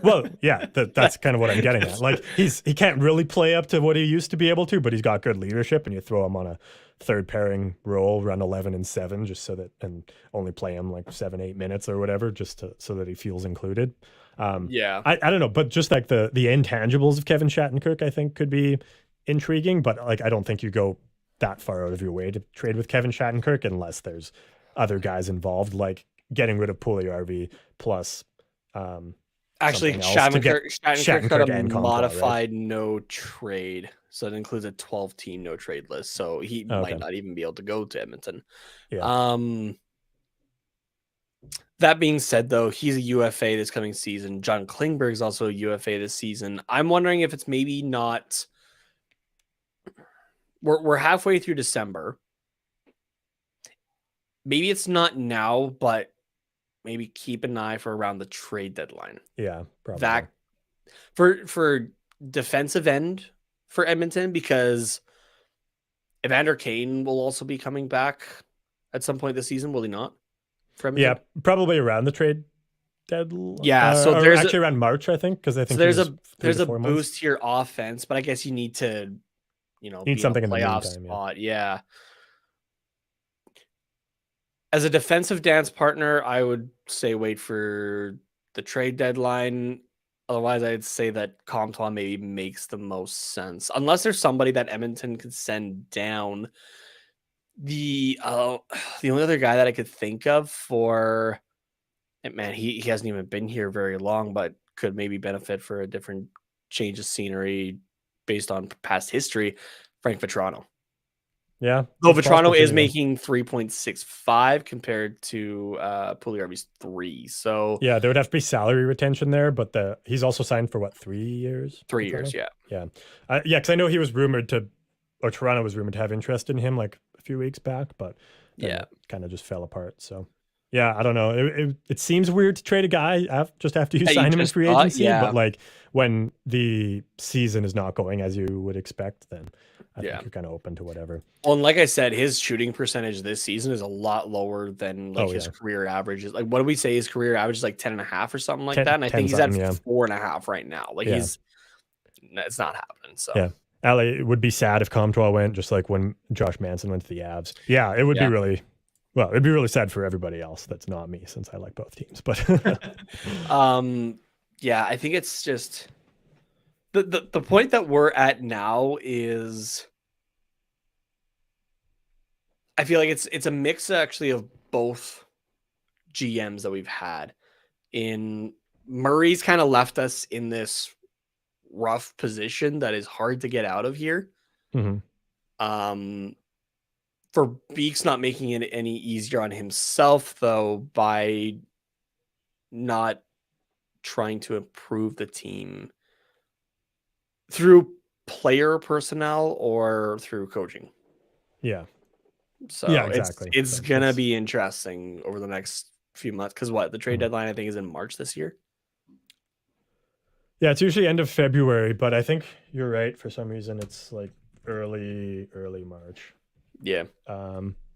Well, yeah, that's kind of what I'm getting at. Like he can't really play up to what he used to be able to, but he's got good leadership, and you throw him on a third pairing role, run 11 and 7, just so that, and only play him like 7-8 minutes or whatever, just so that he feels included. I don't know, but just like the intangibles of Kevin Shattenkirk, I think could be intriguing, but like I don't think you go that far out of your way to trade with Kevin Shattenkirk unless there's other guys involved, like getting rid of Puljujärvi plus actually Shattenkirk got a modified no trade, so it includes a 12-team no trade list, so he might not even be able to go to Edmonton. That being said, though, he's a UFA this coming season. John Klingberg's also a UFA this season. I'm wondering if it's maybe not. We're halfway through December. Maybe it's not now, but maybe keep an eye for around the trade deadline. Yeah, probably. That for defensive end for Edmonton, because Evander Kane will also be coming back at some point this season, will he not? For Edmonton? Yeah, probably around the trade deadline. Yeah, so there's actually around March, I think, because I think so there's a boost to your offense, but I guess you need to. Need something in the playoff meantime, spot. Yeah. As a defensive dance partner, I would say wait for the trade deadline. Otherwise, I'd say that Comtois maybe makes the most sense. Unless there's somebody that Edmonton could send down. The only other guy that I could think of for, man, he hasn't even been here very long, but could maybe benefit for a different change of scenery based on past history, Frank Vetrano. Yeah. Though Vetrano is making 3.65 compared to Puljujärvi's 3. So yeah, there would have to be salary retention there, but he's also signed for what, 3 years? 3 years, yeah. Yeah. Because I know he was Toronto was rumored to have interest in him like a few weeks back, but it kind of just fell apart. So yeah, I don't know. It seems weird to trade a guy just after you sign him in free agency, but like when the season is not going as you would expect, then I think you're kind of open to whatever. Well, and like I said, his shooting percentage this season is a lot lower than his career averages. Like, what do we say his career average is like 10.5 or something like that? And I think he's at 4.5 right now. Like it's not happening. So yeah. Ali, it would be sad if Comtois went, just like when Josh Manson went to the Avs. Yeah, it would be really. Well, it'd be really sad for everybody else that's not me, since I like both teams. But I think it's just the point that we're at now is I feel like it's a mix actually of both GMs that we've had. In Murray's kind of left us in this rough position that is hard to get out of here. Mm-hmm. For Beek's not making it any easier on himself, though, by not trying to improve the team through player personnel or through coaching. Yeah. So exactly. It's going to be interesting over the next few months. Because the trade deadline, I think, is in March this year. Yeah, it's usually end of February, but I think you're right. For some reason, it's like early March. Yeah.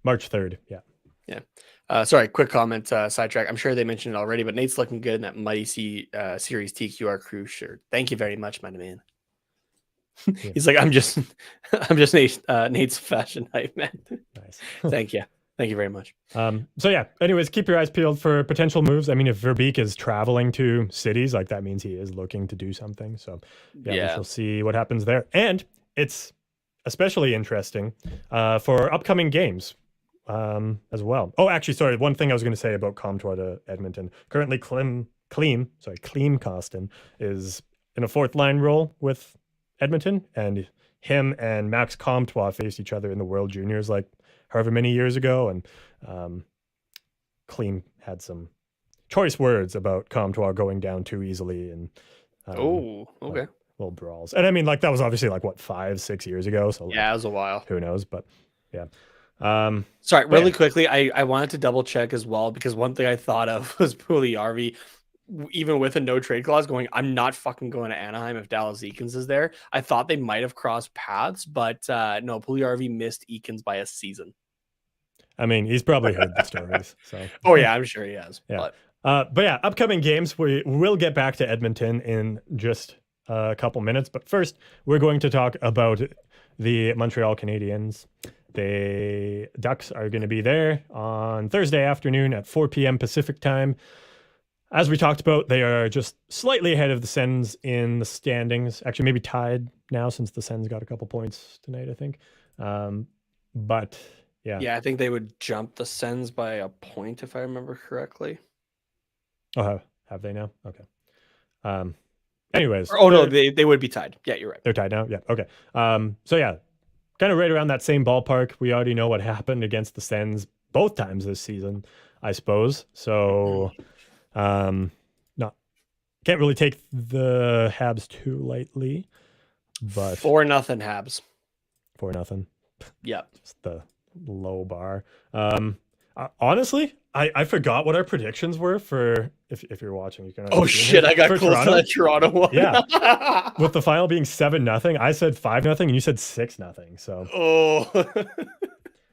March 3rd. Yeah. Yeah. Sorry, quick comment, sidetrack. I'm sure they mentioned it already, but Nate's looking good in that Mighty Series TQR Crew shirt. Thank you very much, my man. He's like, I'm just Nate's fashion hype man. Nice. Thank you very much. So yeah, anyways, keep your eyes peeled for potential moves. I mean, if Verbeek is traveling to cities, like that means he is looking to do something. So we shall see what happens there. And it's especially interesting for upcoming games as well. Oh, actually, sorry. One thing I was going to say about Comtois to Edmonton. Currently, Clem Cleem Costin is in a fourth line role with Edmonton, and him and Max Comtois faced each other in the World Juniors like however many years ago, and Cleem had some choice words about Comtois going down too easily, and Okay. like, little brawls. And I mean, like, that was obviously like what, 5-6 years ago, so like, Yeah, it was a while. who knows, but yeah. Sorry, really quickly, I wanted to double check as well, because one thing I thought of was Puljujärvi, even with a no trade clause, going, I'm not fucking going to Anaheim if Dallas Eakins is there. I thought they might have crossed paths, but no, Puljujärvi missed Eakins by a season. I mean, he's probably heard the stories. So. Oh yeah, I'm sure he has. Yeah. But yeah, upcoming games, we will get back to Edmonton in just a couple minutes. But first, we're going to talk about the Montreal Canadiens. The Ducks are going to be there on Thursday afternoon at 4 p.m. Pacific time. As we talked about, they are just slightly ahead of the Sens in the standings. Actually, maybe tied now since the Sens got a couple points tonight, I think. But yeah. Yeah, I think they would jump the Sens by a point if I remember correctly. Oh, have they now? Okay. Anyways. No, they would be tied. Yeah, you're right. They're tied now? Yeah, okay. So yeah, kind of right around that same ballpark. We already know what happened against the Sens both times this season, I suppose. So can't really take the Habs too lightly. But 4-0 Habs. 4-0. Yeah. Just the low bar. Honestly, I forgot what our predictions were for if you're watching. You can. Oh shit! I got close Toronto. to that Toronto one. Yeah, with the final being 7-0, I said 5-0, and you said 6-0. So.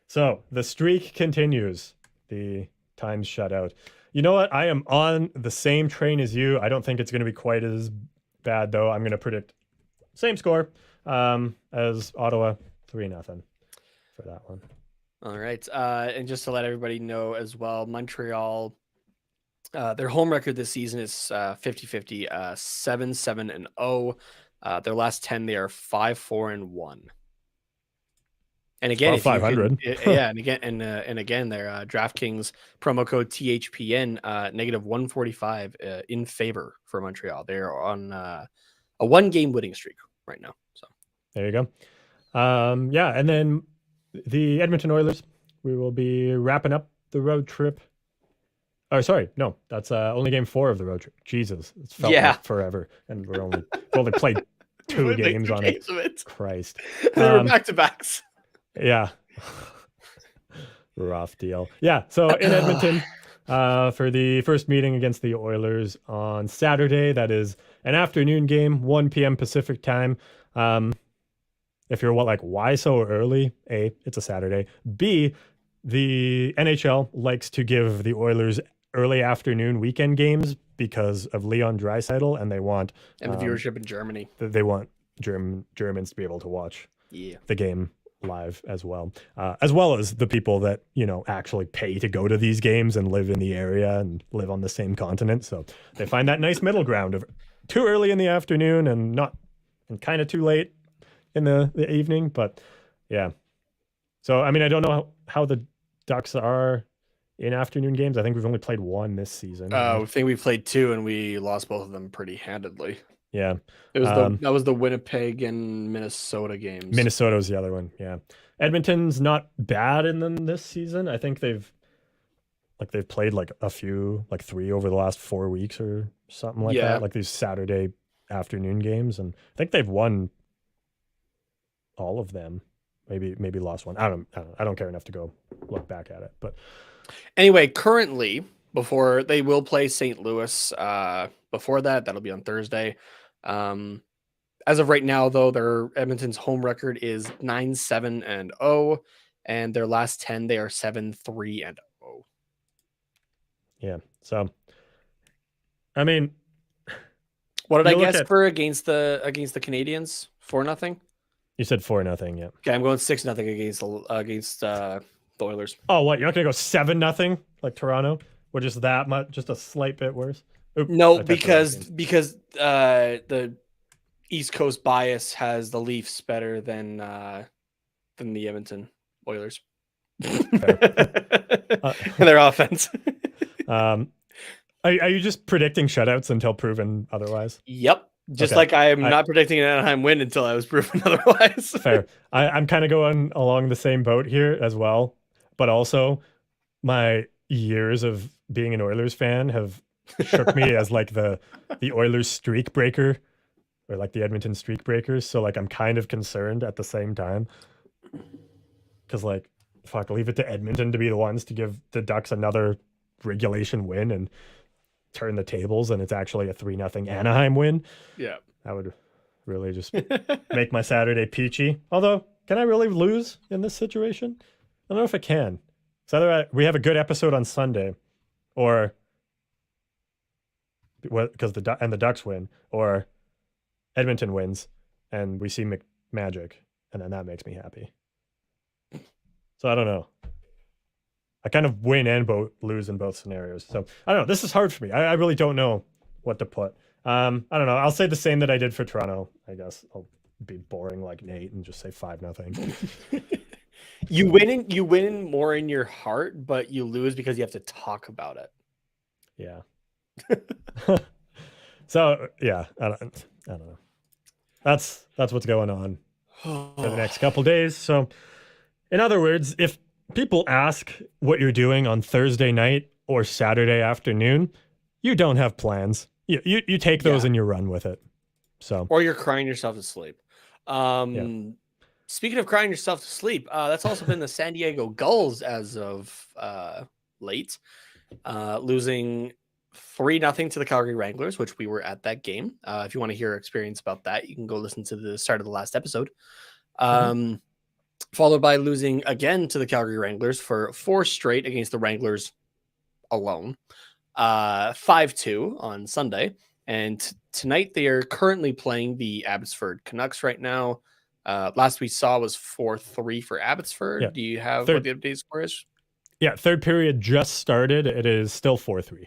So the streak continues. The time's shut out. You know what? I am on the same train as you. I don't think it's going to be quite as bad though. I'm going to predict same score as Ottawa, 3-0 for that one. All right. And just to let everybody know as well, Montreal, their home record this season is 50-50, 7-7-0. Their last 10, they are 5-4-1. And again, if 500. Yeah, and again, their DraftKings promo code THPN -145 in favor for Montreal. They're on a 1-game winning streak right now. So there you go. Yeah, and then the Edmonton Oilers, we will be wrapping up the road trip. Oh, sorry. No, that's only game 4 of the road trip. Jesus. It's felt like forever. And we've only played 2 games on it. Christ. They were back-to-backs. Yeah. Rough deal. Yeah. So in Edmonton, for the first meeting against the Oilers on Saturday, that is an afternoon game, 1 p.m. Pacific time. If you're why so early? A, it's a Saturday. B, the NHL likes to give the Oilers early afternoon weekend games because of Leon Draisaitl, and they want the viewership in Germany. They want Germans to be able to watch the game live as well as the people that actually pay to go to these games and live in the area and live on the same continent. So they find that nice middle ground of too early in the afternoon and kind of too late in the evening. But yeah, so I mean, I don't know how the Ducks are in afternoon games. I think we've only played 1 this season. I think we played 2 and we lost both of them pretty handedly. Yeah, it was that was the Winnipeg and Minnesota games. Minnesota was the other one. Yeah, Edmonton's not bad in them this season. I think they've played a few, 3 over the last 4 weeks or something like that. Like these Saturday afternoon games, and I think they've won all of them. Maybe lost one. I don't care enough to go look back at it. But anyway, currently, before they will play St. Louis, before that'll be on Thursday. As of right now, though, their Edmonton's home record is 9-7-0, and their last 10 they are 7-3-0. Yeah. So, I mean, what did I guess for against the Canadiens? 4-0. You said 4-0. Yeah. Okay, I'm going 6-0 against the Oilers. Oh, what? You're not gonna go 7-0 like Toronto, or just that much, just a slight bit worse? Oops, no, because the East Coast bias has the Leafs better than the Edmonton Oilers. And their offense. Are you just predicting shutouts until proven otherwise? Yep. Just Okay. like I am not predicting an Anaheim win until I was proven otherwise. Fair. I'm kind of going along the same boat here as well, but also my years of being an Oilers fan have shook me as like the Oilers streak breaker, or like the Edmonton streak breakers. So like I'm kind of concerned at the same time, because like fuck, leave it to Edmonton to be the ones to give the Ducks another regulation win and turn the tables, and it's actually a 3-0 Anaheim win. Yeah. That would really just make my Saturday peachy. Although, can I really lose in this situation? I don't know if I can. So either we have a good episode on Sunday, or because the Ducks win, or Edmonton wins and we see Magic, and then that makes me happy. So I don't know. I kind of win and lose in both scenarios. So I don't know. This is hard for me. I really don't know what to put. I don't know. I'll say the same that I did for Toronto. I guess I'll be boring like Nate and just say 5-0. You win more in your heart, but you lose because you have to talk about it. Yeah. So yeah, I don't know. That's what's going on for the next couple days. So in other words, if people ask what you're doing on Thursday night or Saturday afternoon, you don't have plans. You take those and you run with it. So, or you're crying yourself to sleep. Speaking of crying yourself to sleep, that's also been the San Diego Gulls as of late, losing 3-0 to the Calgary Wranglers, which we were at that game. If you want to hear our experience about that, you can go listen to the start of the last episode. Followed by losing again to the Calgary Wranglers for 4 straight against the Wranglers alone. 5-2 on Sunday. And tonight they are currently playing the Abbotsford Canucks right now. Last we saw was 4-3 for Abbotsford. Yeah. Do you have what the update score is? Yeah, third period just started. It is still 4-3.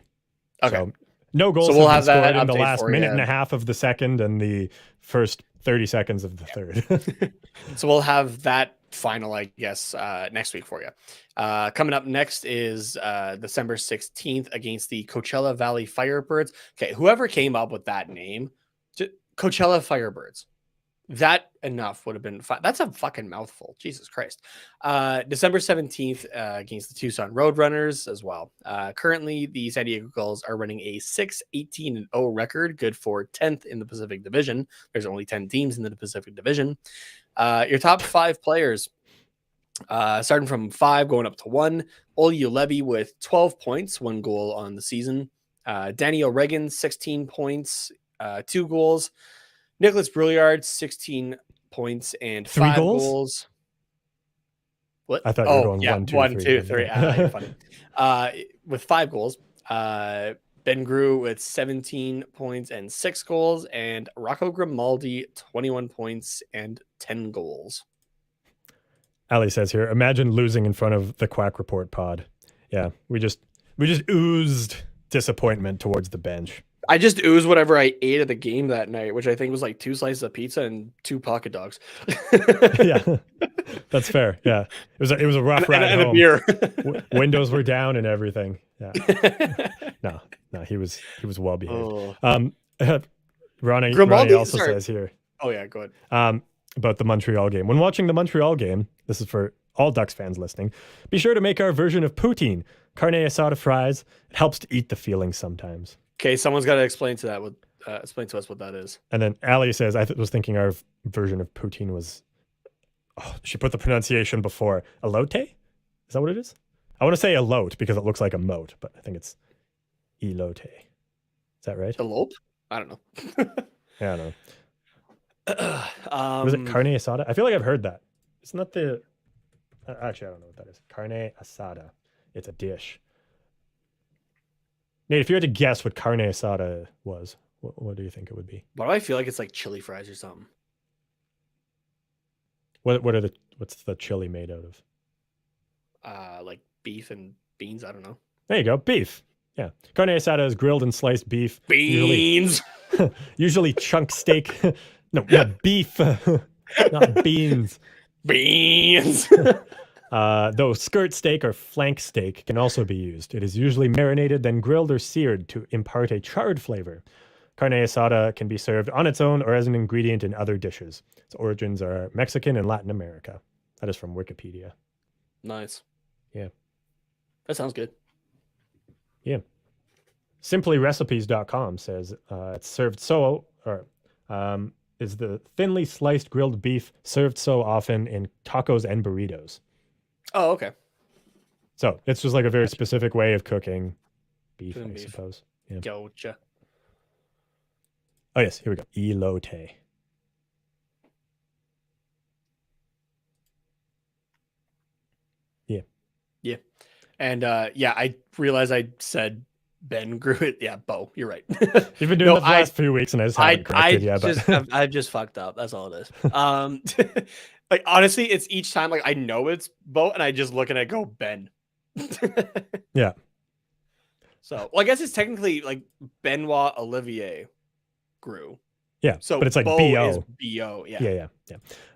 Okay. So no goals So we'll have have been that scored in the update last for minute you. and a half of the second and the first 30 seconds of the third. So we'll have that final, I guess, next week for you. Coming up next is December 16th against the Coachella Valley Firebirds. Okay, whoever came up with that name, Coachella Firebirds. That enough would have been fine. That's a fucking mouthful. Jesus Christ. December 17th against the Tucson Roadrunners as well. Currently, the San Diego Gulls are running a 6-18-0 record, good for 10th in the Pacific Division. There's only 10 teams in the Pacific Division. Your top 5 players, starting from 5 going up to 1. Olli Juolevi with 12 points, 1 goal on the season. Danny O'Regan, 16 points, 2 goals. Nicholas Brouillard, 16 points and 5 goals. What? I thought you were going 1, 2, 3. You're funny. With 5 goals. Ben Grew with 17 points and 6 goals. And Rocco Grimaldi, 21 points and 10 goals. Ali says here, imagine losing in front of the Quack Report pod. Yeah, we just oozed disappointment towards the bench. I just oozed whatever I ate at the game that night, which I think was like 2 slices of pizza and 2 pocket dogs. Yeah, that's fair. Yeah, it was a rough ride and home. a beer. Windows were down and everything. Yeah, no, he was well behaved. Ronnie also says here. Oh yeah, go ahead. About the Montreal game. When watching the Montreal game, this is for all Ducks fans listening, be sure to make our version of poutine, carne asada fries. It helps to eat the feelings sometimes. Okay, someone's got to explain to us what that is. And then Ali says, I was thinking our version of poutine was, she put the pronunciation before elote. Is that what it is? I want to say elote because it looks like a moat, but I think it's elote. Is that right? Elope? I don't know. Yeah, I don't know. Was it carne asada? I feel like I've heard that. It's not the... Actually, I don't know what that is. Carne asada. It's a dish. Nate, if you had to guess what carne asada was, what do you think it would be? Why do I feel like it's like chili fries or something? What's the chili made out of? Like beef and beans. I don't know. There you go, beef. Yeah, carne asada is grilled and sliced beef. Beans. Usually chunk steak. No, beef, not beans. Beans. Though skirt steak or flank steak can also be used. It is usually marinated, then grilled or seared to impart a charred flavor. Carne asada can be served on its own or as an ingredient in other dishes. Its origins are Mexican and Latin America. That is from Wikipedia. Nice. Yeah. That sounds good. Yeah. Simplyrecipes.com says it's served so, or is the thinly sliced grilled beef served so often in tacos and burritos. Oh, okay. So it's just like a very specific way of cooking beef, I Beef. suppose. Yeah. Gotcha. Oh, yes. Here we go. Elote. Yeah. Yeah. And yeah, I realized I said Ben grew it. Yeah, Bo, you're right. You've been doing No, it the last few weeks and I just haven't corrected yet. But I've just fucked up. That's all it is. Like honestly, it's each time like I know it's Bo and I just look and I go Ben. Yeah. So well, I guess it's technically like Benoit Olivier grew. Yeah. So but it's like Bo B-O. is B-O. Yeah.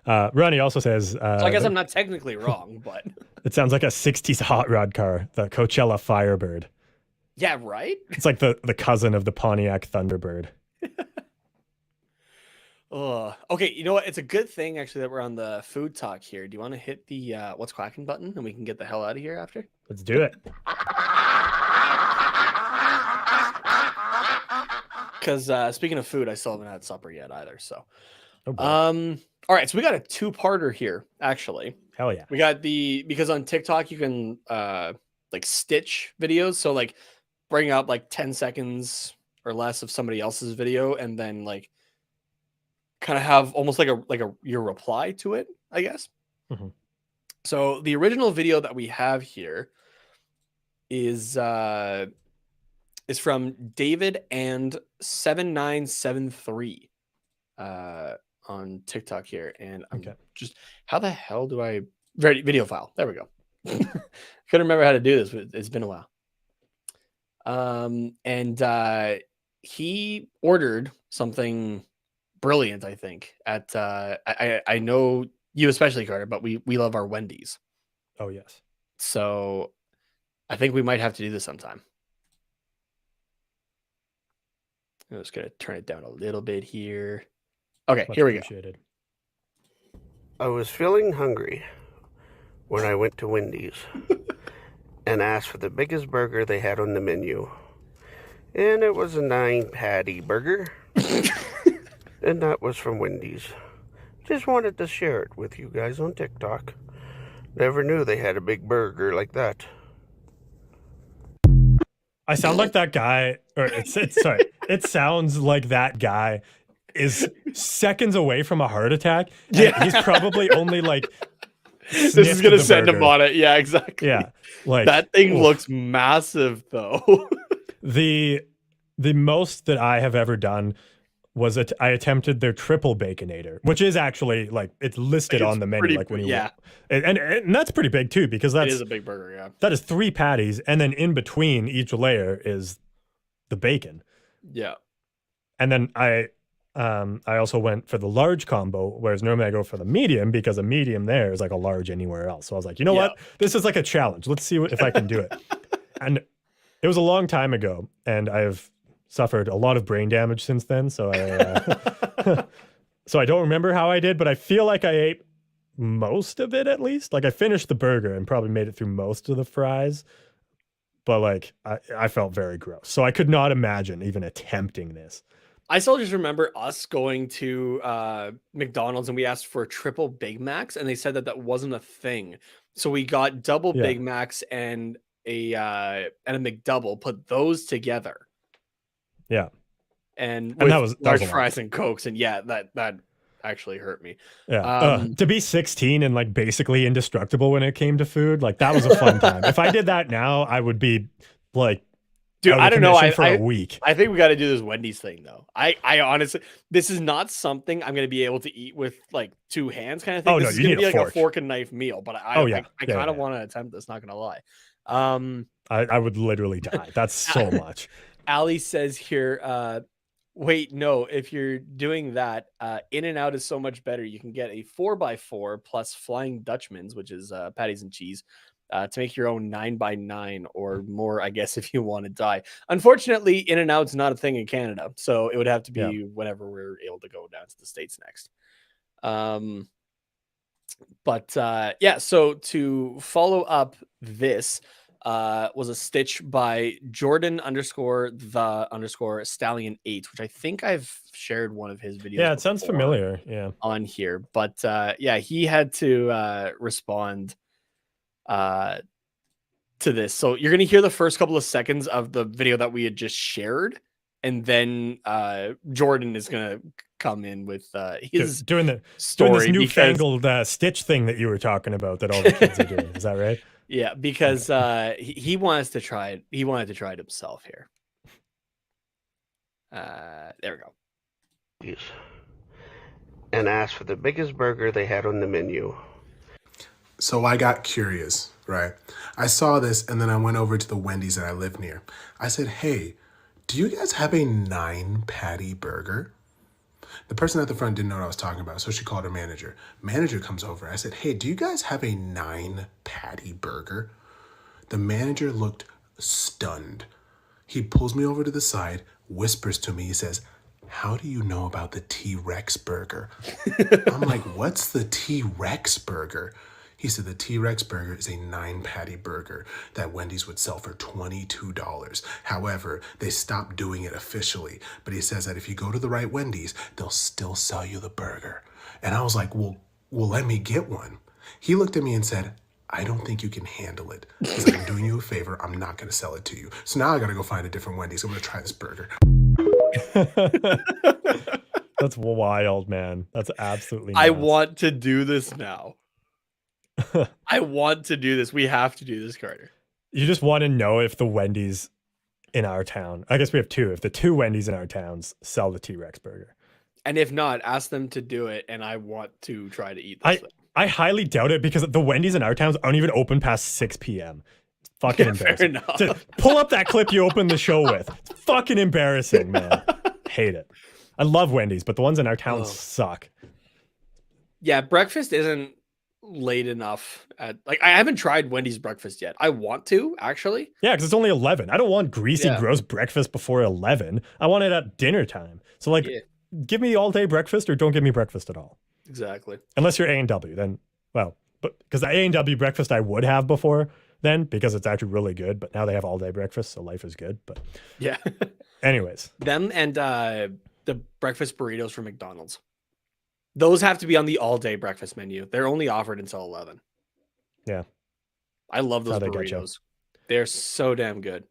Yeah. Ronnie also says So I guess I'm not technically wrong, but it sounds like a 60s hot rod car, the Coachella Firebird. yeah, right? It's like the cousin of the Pontiac Thunderbird. Okay, you know what? It's a good thing actually that we're on the food talk here. Do you want to hit the what's quacking button and we can get the hell out of here after? Let's do it. Because speaking of food, I still haven't had supper yet either. So, Oh, boy. all right. So we got a two-parter here. Actually, Hell yeah. we got because on TikTok you can like stitch videos. So like bring up like 10 seconds or less of somebody else's video, and then like kind of have almost like a your reply to it, I guess. Mhm. So the original video that we have here is from David and 7973 on TikTok here. And I'm just, how the hell do I video file? There we go. Couldn't remember how to do this, but it's been a while. And he ordered something brilliant, I think, at I know you especially, Carter, but we love our Wendy's. Oh, yes. So I think we might have to do this sometime. I'm just gonna turn it down a little bit here. Okay, Much here we appreciated. I was feeling hungry when I went to Wendy's and asked for the biggest burger they had on the menu. And it was a 9-patty burger. And that was from Wendy's. Just wanted to share it with you guys on TikTok. Never knew they had a big burger like that. I sound like that guy, or sorry, it sounds like that guy is seconds away from a heart attack. Yeah. He's probably only like This is gonna send him on it. Yeah, exactly. Yeah. Like that thing looks massive though. The most that I have ever done was I attempted their triple baconator, which is actually like it's listed on the menu. Like when you and that's pretty big too, because it is a big burger. Yeah, that is 3 patties, and then in between each layer is the bacon. Yeah, and then I also went for the large combo, whereas normally I go for the medium because a medium there is like a large anywhere else. So I was like, you know what, this is like a challenge. Let's see if I can do it. And it was a long time ago, and I've suffered a lot of brain damage since then, so I don't remember how I did, but I feel like I ate most of it at least. Like I finished the burger and probably made it through most of the fries, but like I felt very gross. So I could not imagine even attempting this. I still just remember us going to McDonald's and we asked for triple Big Macs, and they said that wasn't a thing. So we got double Big Macs and a McDouble, put those together. Yeah. And that was large a fries and Cokes. And yeah, that actually hurt me. Yeah. To be 16 and like basically indestructible when it came to food, like that was a fun time. If I did that now, I would be like, dude, I don't know. For a week. I think we got to do this Wendy's thing though. I honestly, this is not something I'm going to be able to eat with like 2 hands kind of thing. Oh, this no, is you going to need be a like fork. a fork and knife meal, but I kind of want to attempt this, not going to lie. I would literally die. That's so much. Ali says here, Wait, no. If you're doing that, In-N-Out is so much better. You can get a 4x4 plus Flying Dutchman's, which is patties and cheese, to make your own 9x9 or more, I guess, if you want to die. Unfortunately, In-N-Out's not a thing in Canada, so it would have to be whenever we're able to go down to the States next. Yeah, so to follow up this, was a stitch by Jordan_the_stallion8, which I think I've shared one of his videos. Yeah, it sounds familiar. Yeah, on here, but yeah, he had to respond to this. So you're gonna hear the first couple of seconds of the video that we had just shared, and then Jordan is gonna come in with his doing this newfangled stitch thing that you were talking about that all the kids are doing. Is that right? Yeah, because he wants to try it. He wanted to try it himself here. There we go. And asked for the biggest burger they had on the menu. So I got curious, right? I saw this and then I went over to the Wendy's that I live near. I said, hey, do you guys have a 9-patty burger? The person at the front didn't know what I was talking about, so she called her manager. Manager comes over. I said, hey, do you guys have a 9-patty burger? The manager looked stunned. He pulls me over to the side, whispers to me, he says, how do you know about the T-Rex burger? I'm like, what's the T-Rex burger? He said the T-Rex burger is a 9-patty burger that Wendy's would sell for $22. However, they stopped doing it officially. But he says that if you go to the right Wendy's, they'll still sell you the burger. And I was like, well, let me get one. He looked at me and said, I don't think you can handle it. He's like, I'm doing you a favor. I'm not going to sell it to you. So now I got to go find a different Wendy's. I'm going to try this burger. That's wild, man. That's absolutely nuts. I want to do this now. I want to do this. We have to do this, Carter. You just want to know if the Wendy's in our town, I guess we have two, if the two Wendy's in our towns sell the T-Rex burger. And if not, ask them to do it, and I want to try to eat this thing. I highly doubt it because the Wendy's in our towns aren't even open past 6 p.m. It's fucking embarrassing. Pull up that clip you opened the show with. It's fucking embarrassing, man. Hate it. I love Wendy's, but the ones in our town suck. Yeah, breakfast isn't late enough. I haven't tried Wendy's breakfast yet. I want to, actually. Yeah, because it's only 11. I don't want greasy, gross breakfast before 11. I want it at dinner time. So, give me all-day breakfast or don't give me breakfast at all. Exactly. Unless you're A&W, then, well, but because the A&W breakfast I would have before then because it's actually really good, but now they have all-day breakfast, so life is good. But yeah. Anyways. Them and the breakfast burritos from McDonald's. Those have to be on the all-day breakfast menu. They're only offered until 11. Yeah. I love those burritos. They're so damn good.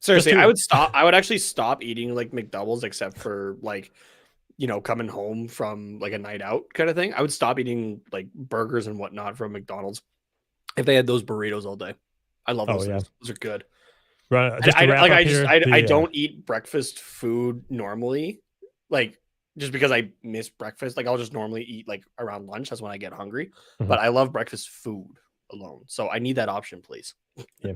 Seriously, I would actually stop eating like McDoubles except for coming home from like a night out kind of thing. I would stop eating like burgers and whatnot from McDonald's if they had those burritos all day. I love those things. Those are good. Right. I don't eat breakfast food normally. Just because I miss breakfast, I'll just normally eat around lunch. That's when I get hungry. Mm-hmm. But I love breakfast food alone. So I need that option, please. Yeah.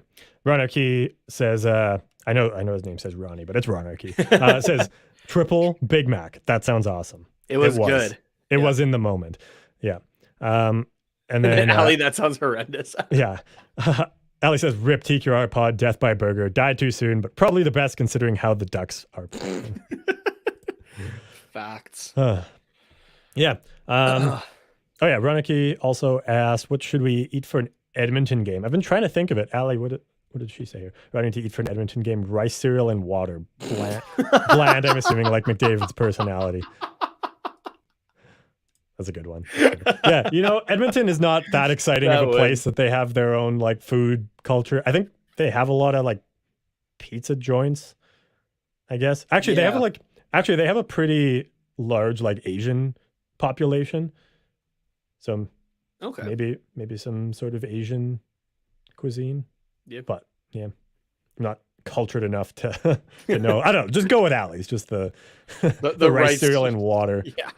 Ronarchy says, I know his name says Ronnie, but it's Ronarchy. Says triple Big Mac. That sounds awesome. It was good. It was in the moment. Yeah. And then Ali, that sounds horrendous. Yeah. Ali says, rip TQR pod, death by burger. Died too soon, but probably the best considering how the Ducks are playing. Facts. Yeah. Oh yeah. Roniki also asked, what should we eat for an Edmonton game? I've been trying to think of it. Ali, what did she say here? Running to eat for an Edmonton game, rice cereal and water. Bland, I'm assuming, like McDavid's personality. That's a good one. Yeah, Edmonton is not that exciting of a place that they have their own food culture. I think they have a lot of pizza joints, I guess. Actually, they have a pretty large Asian population. So maybe some sort of Asian cuisine. Yeah. But yeah, I'm not cultured enough to know. I don't know. Just go with Ali's. Just the rice cereal and water. Yeah.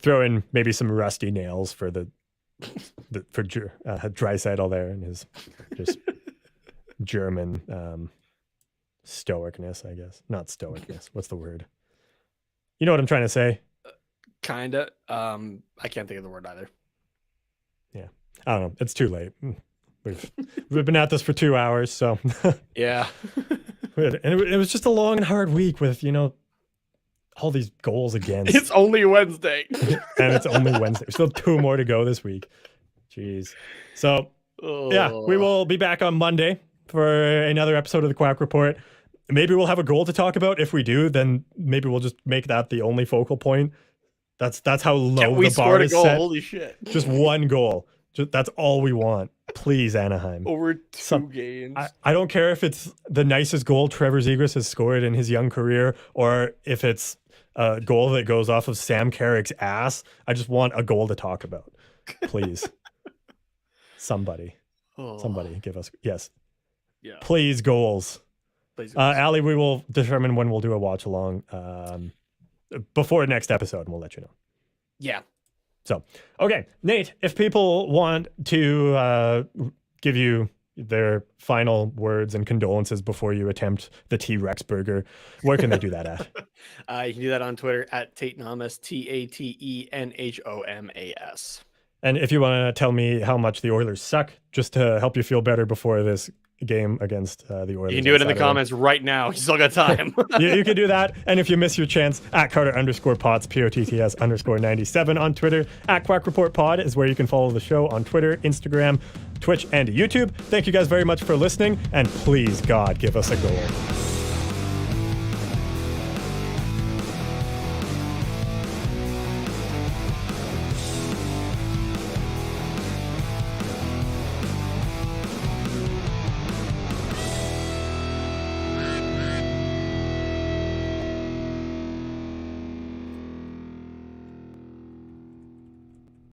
Throw in maybe some rusty nails for Draisaitl there and his just German stoicness, I guess. Not stoicness. What's the word? You know what I'm trying to say? Kinda. I can't think of the word either. Yeah. I don't know. It's too late. We've been at this for 2 hours, so Yeah. and it was just a long and hard week with, all these goals against. It's only Wednesday. And it's only Wednesday. Still 2 more to go this week. Jeez. So yeah, we will be back on Monday for another episode of the Quack Report. Maybe we'll have a goal to talk about. If we do, then maybe we'll just make that the only focal point. That's how low we the bar scored a is goal. set. Holy shit. Just one goal. That's all we want. Please, Anaheim. Over 2 games. I don't care if it's the nicest goal Trevor Zegras has scored in his young career, or if it's a goal that goes off of Sam Carrick's ass. I just want a goal to talk about. Please. Somebody give us, yes. Yeah. Please, goals. Please. Ali, we will determine when we'll do a watch along before next episode, and we'll let you know. Yeah. So, okay, Nate, if people want to give you their final words and condolences before you attempt the T-Rex burger, where can they do that at? You can do that on Twitter at Tatenhomas, TATENHOMAS. And if you want to tell me how much the Oilers suck, just to help you feel better before this game against the Oilers. You can do it in the comments right now. You still got time. you can do that. And if you miss your chance, at Carter_Potts, POTTS_97 on Twitter. At Quack Report Pod is where you can follow the show on Twitter, Instagram, Twitch, and YouTube. Thank you guys very much for listening. And please, God, give us a goal.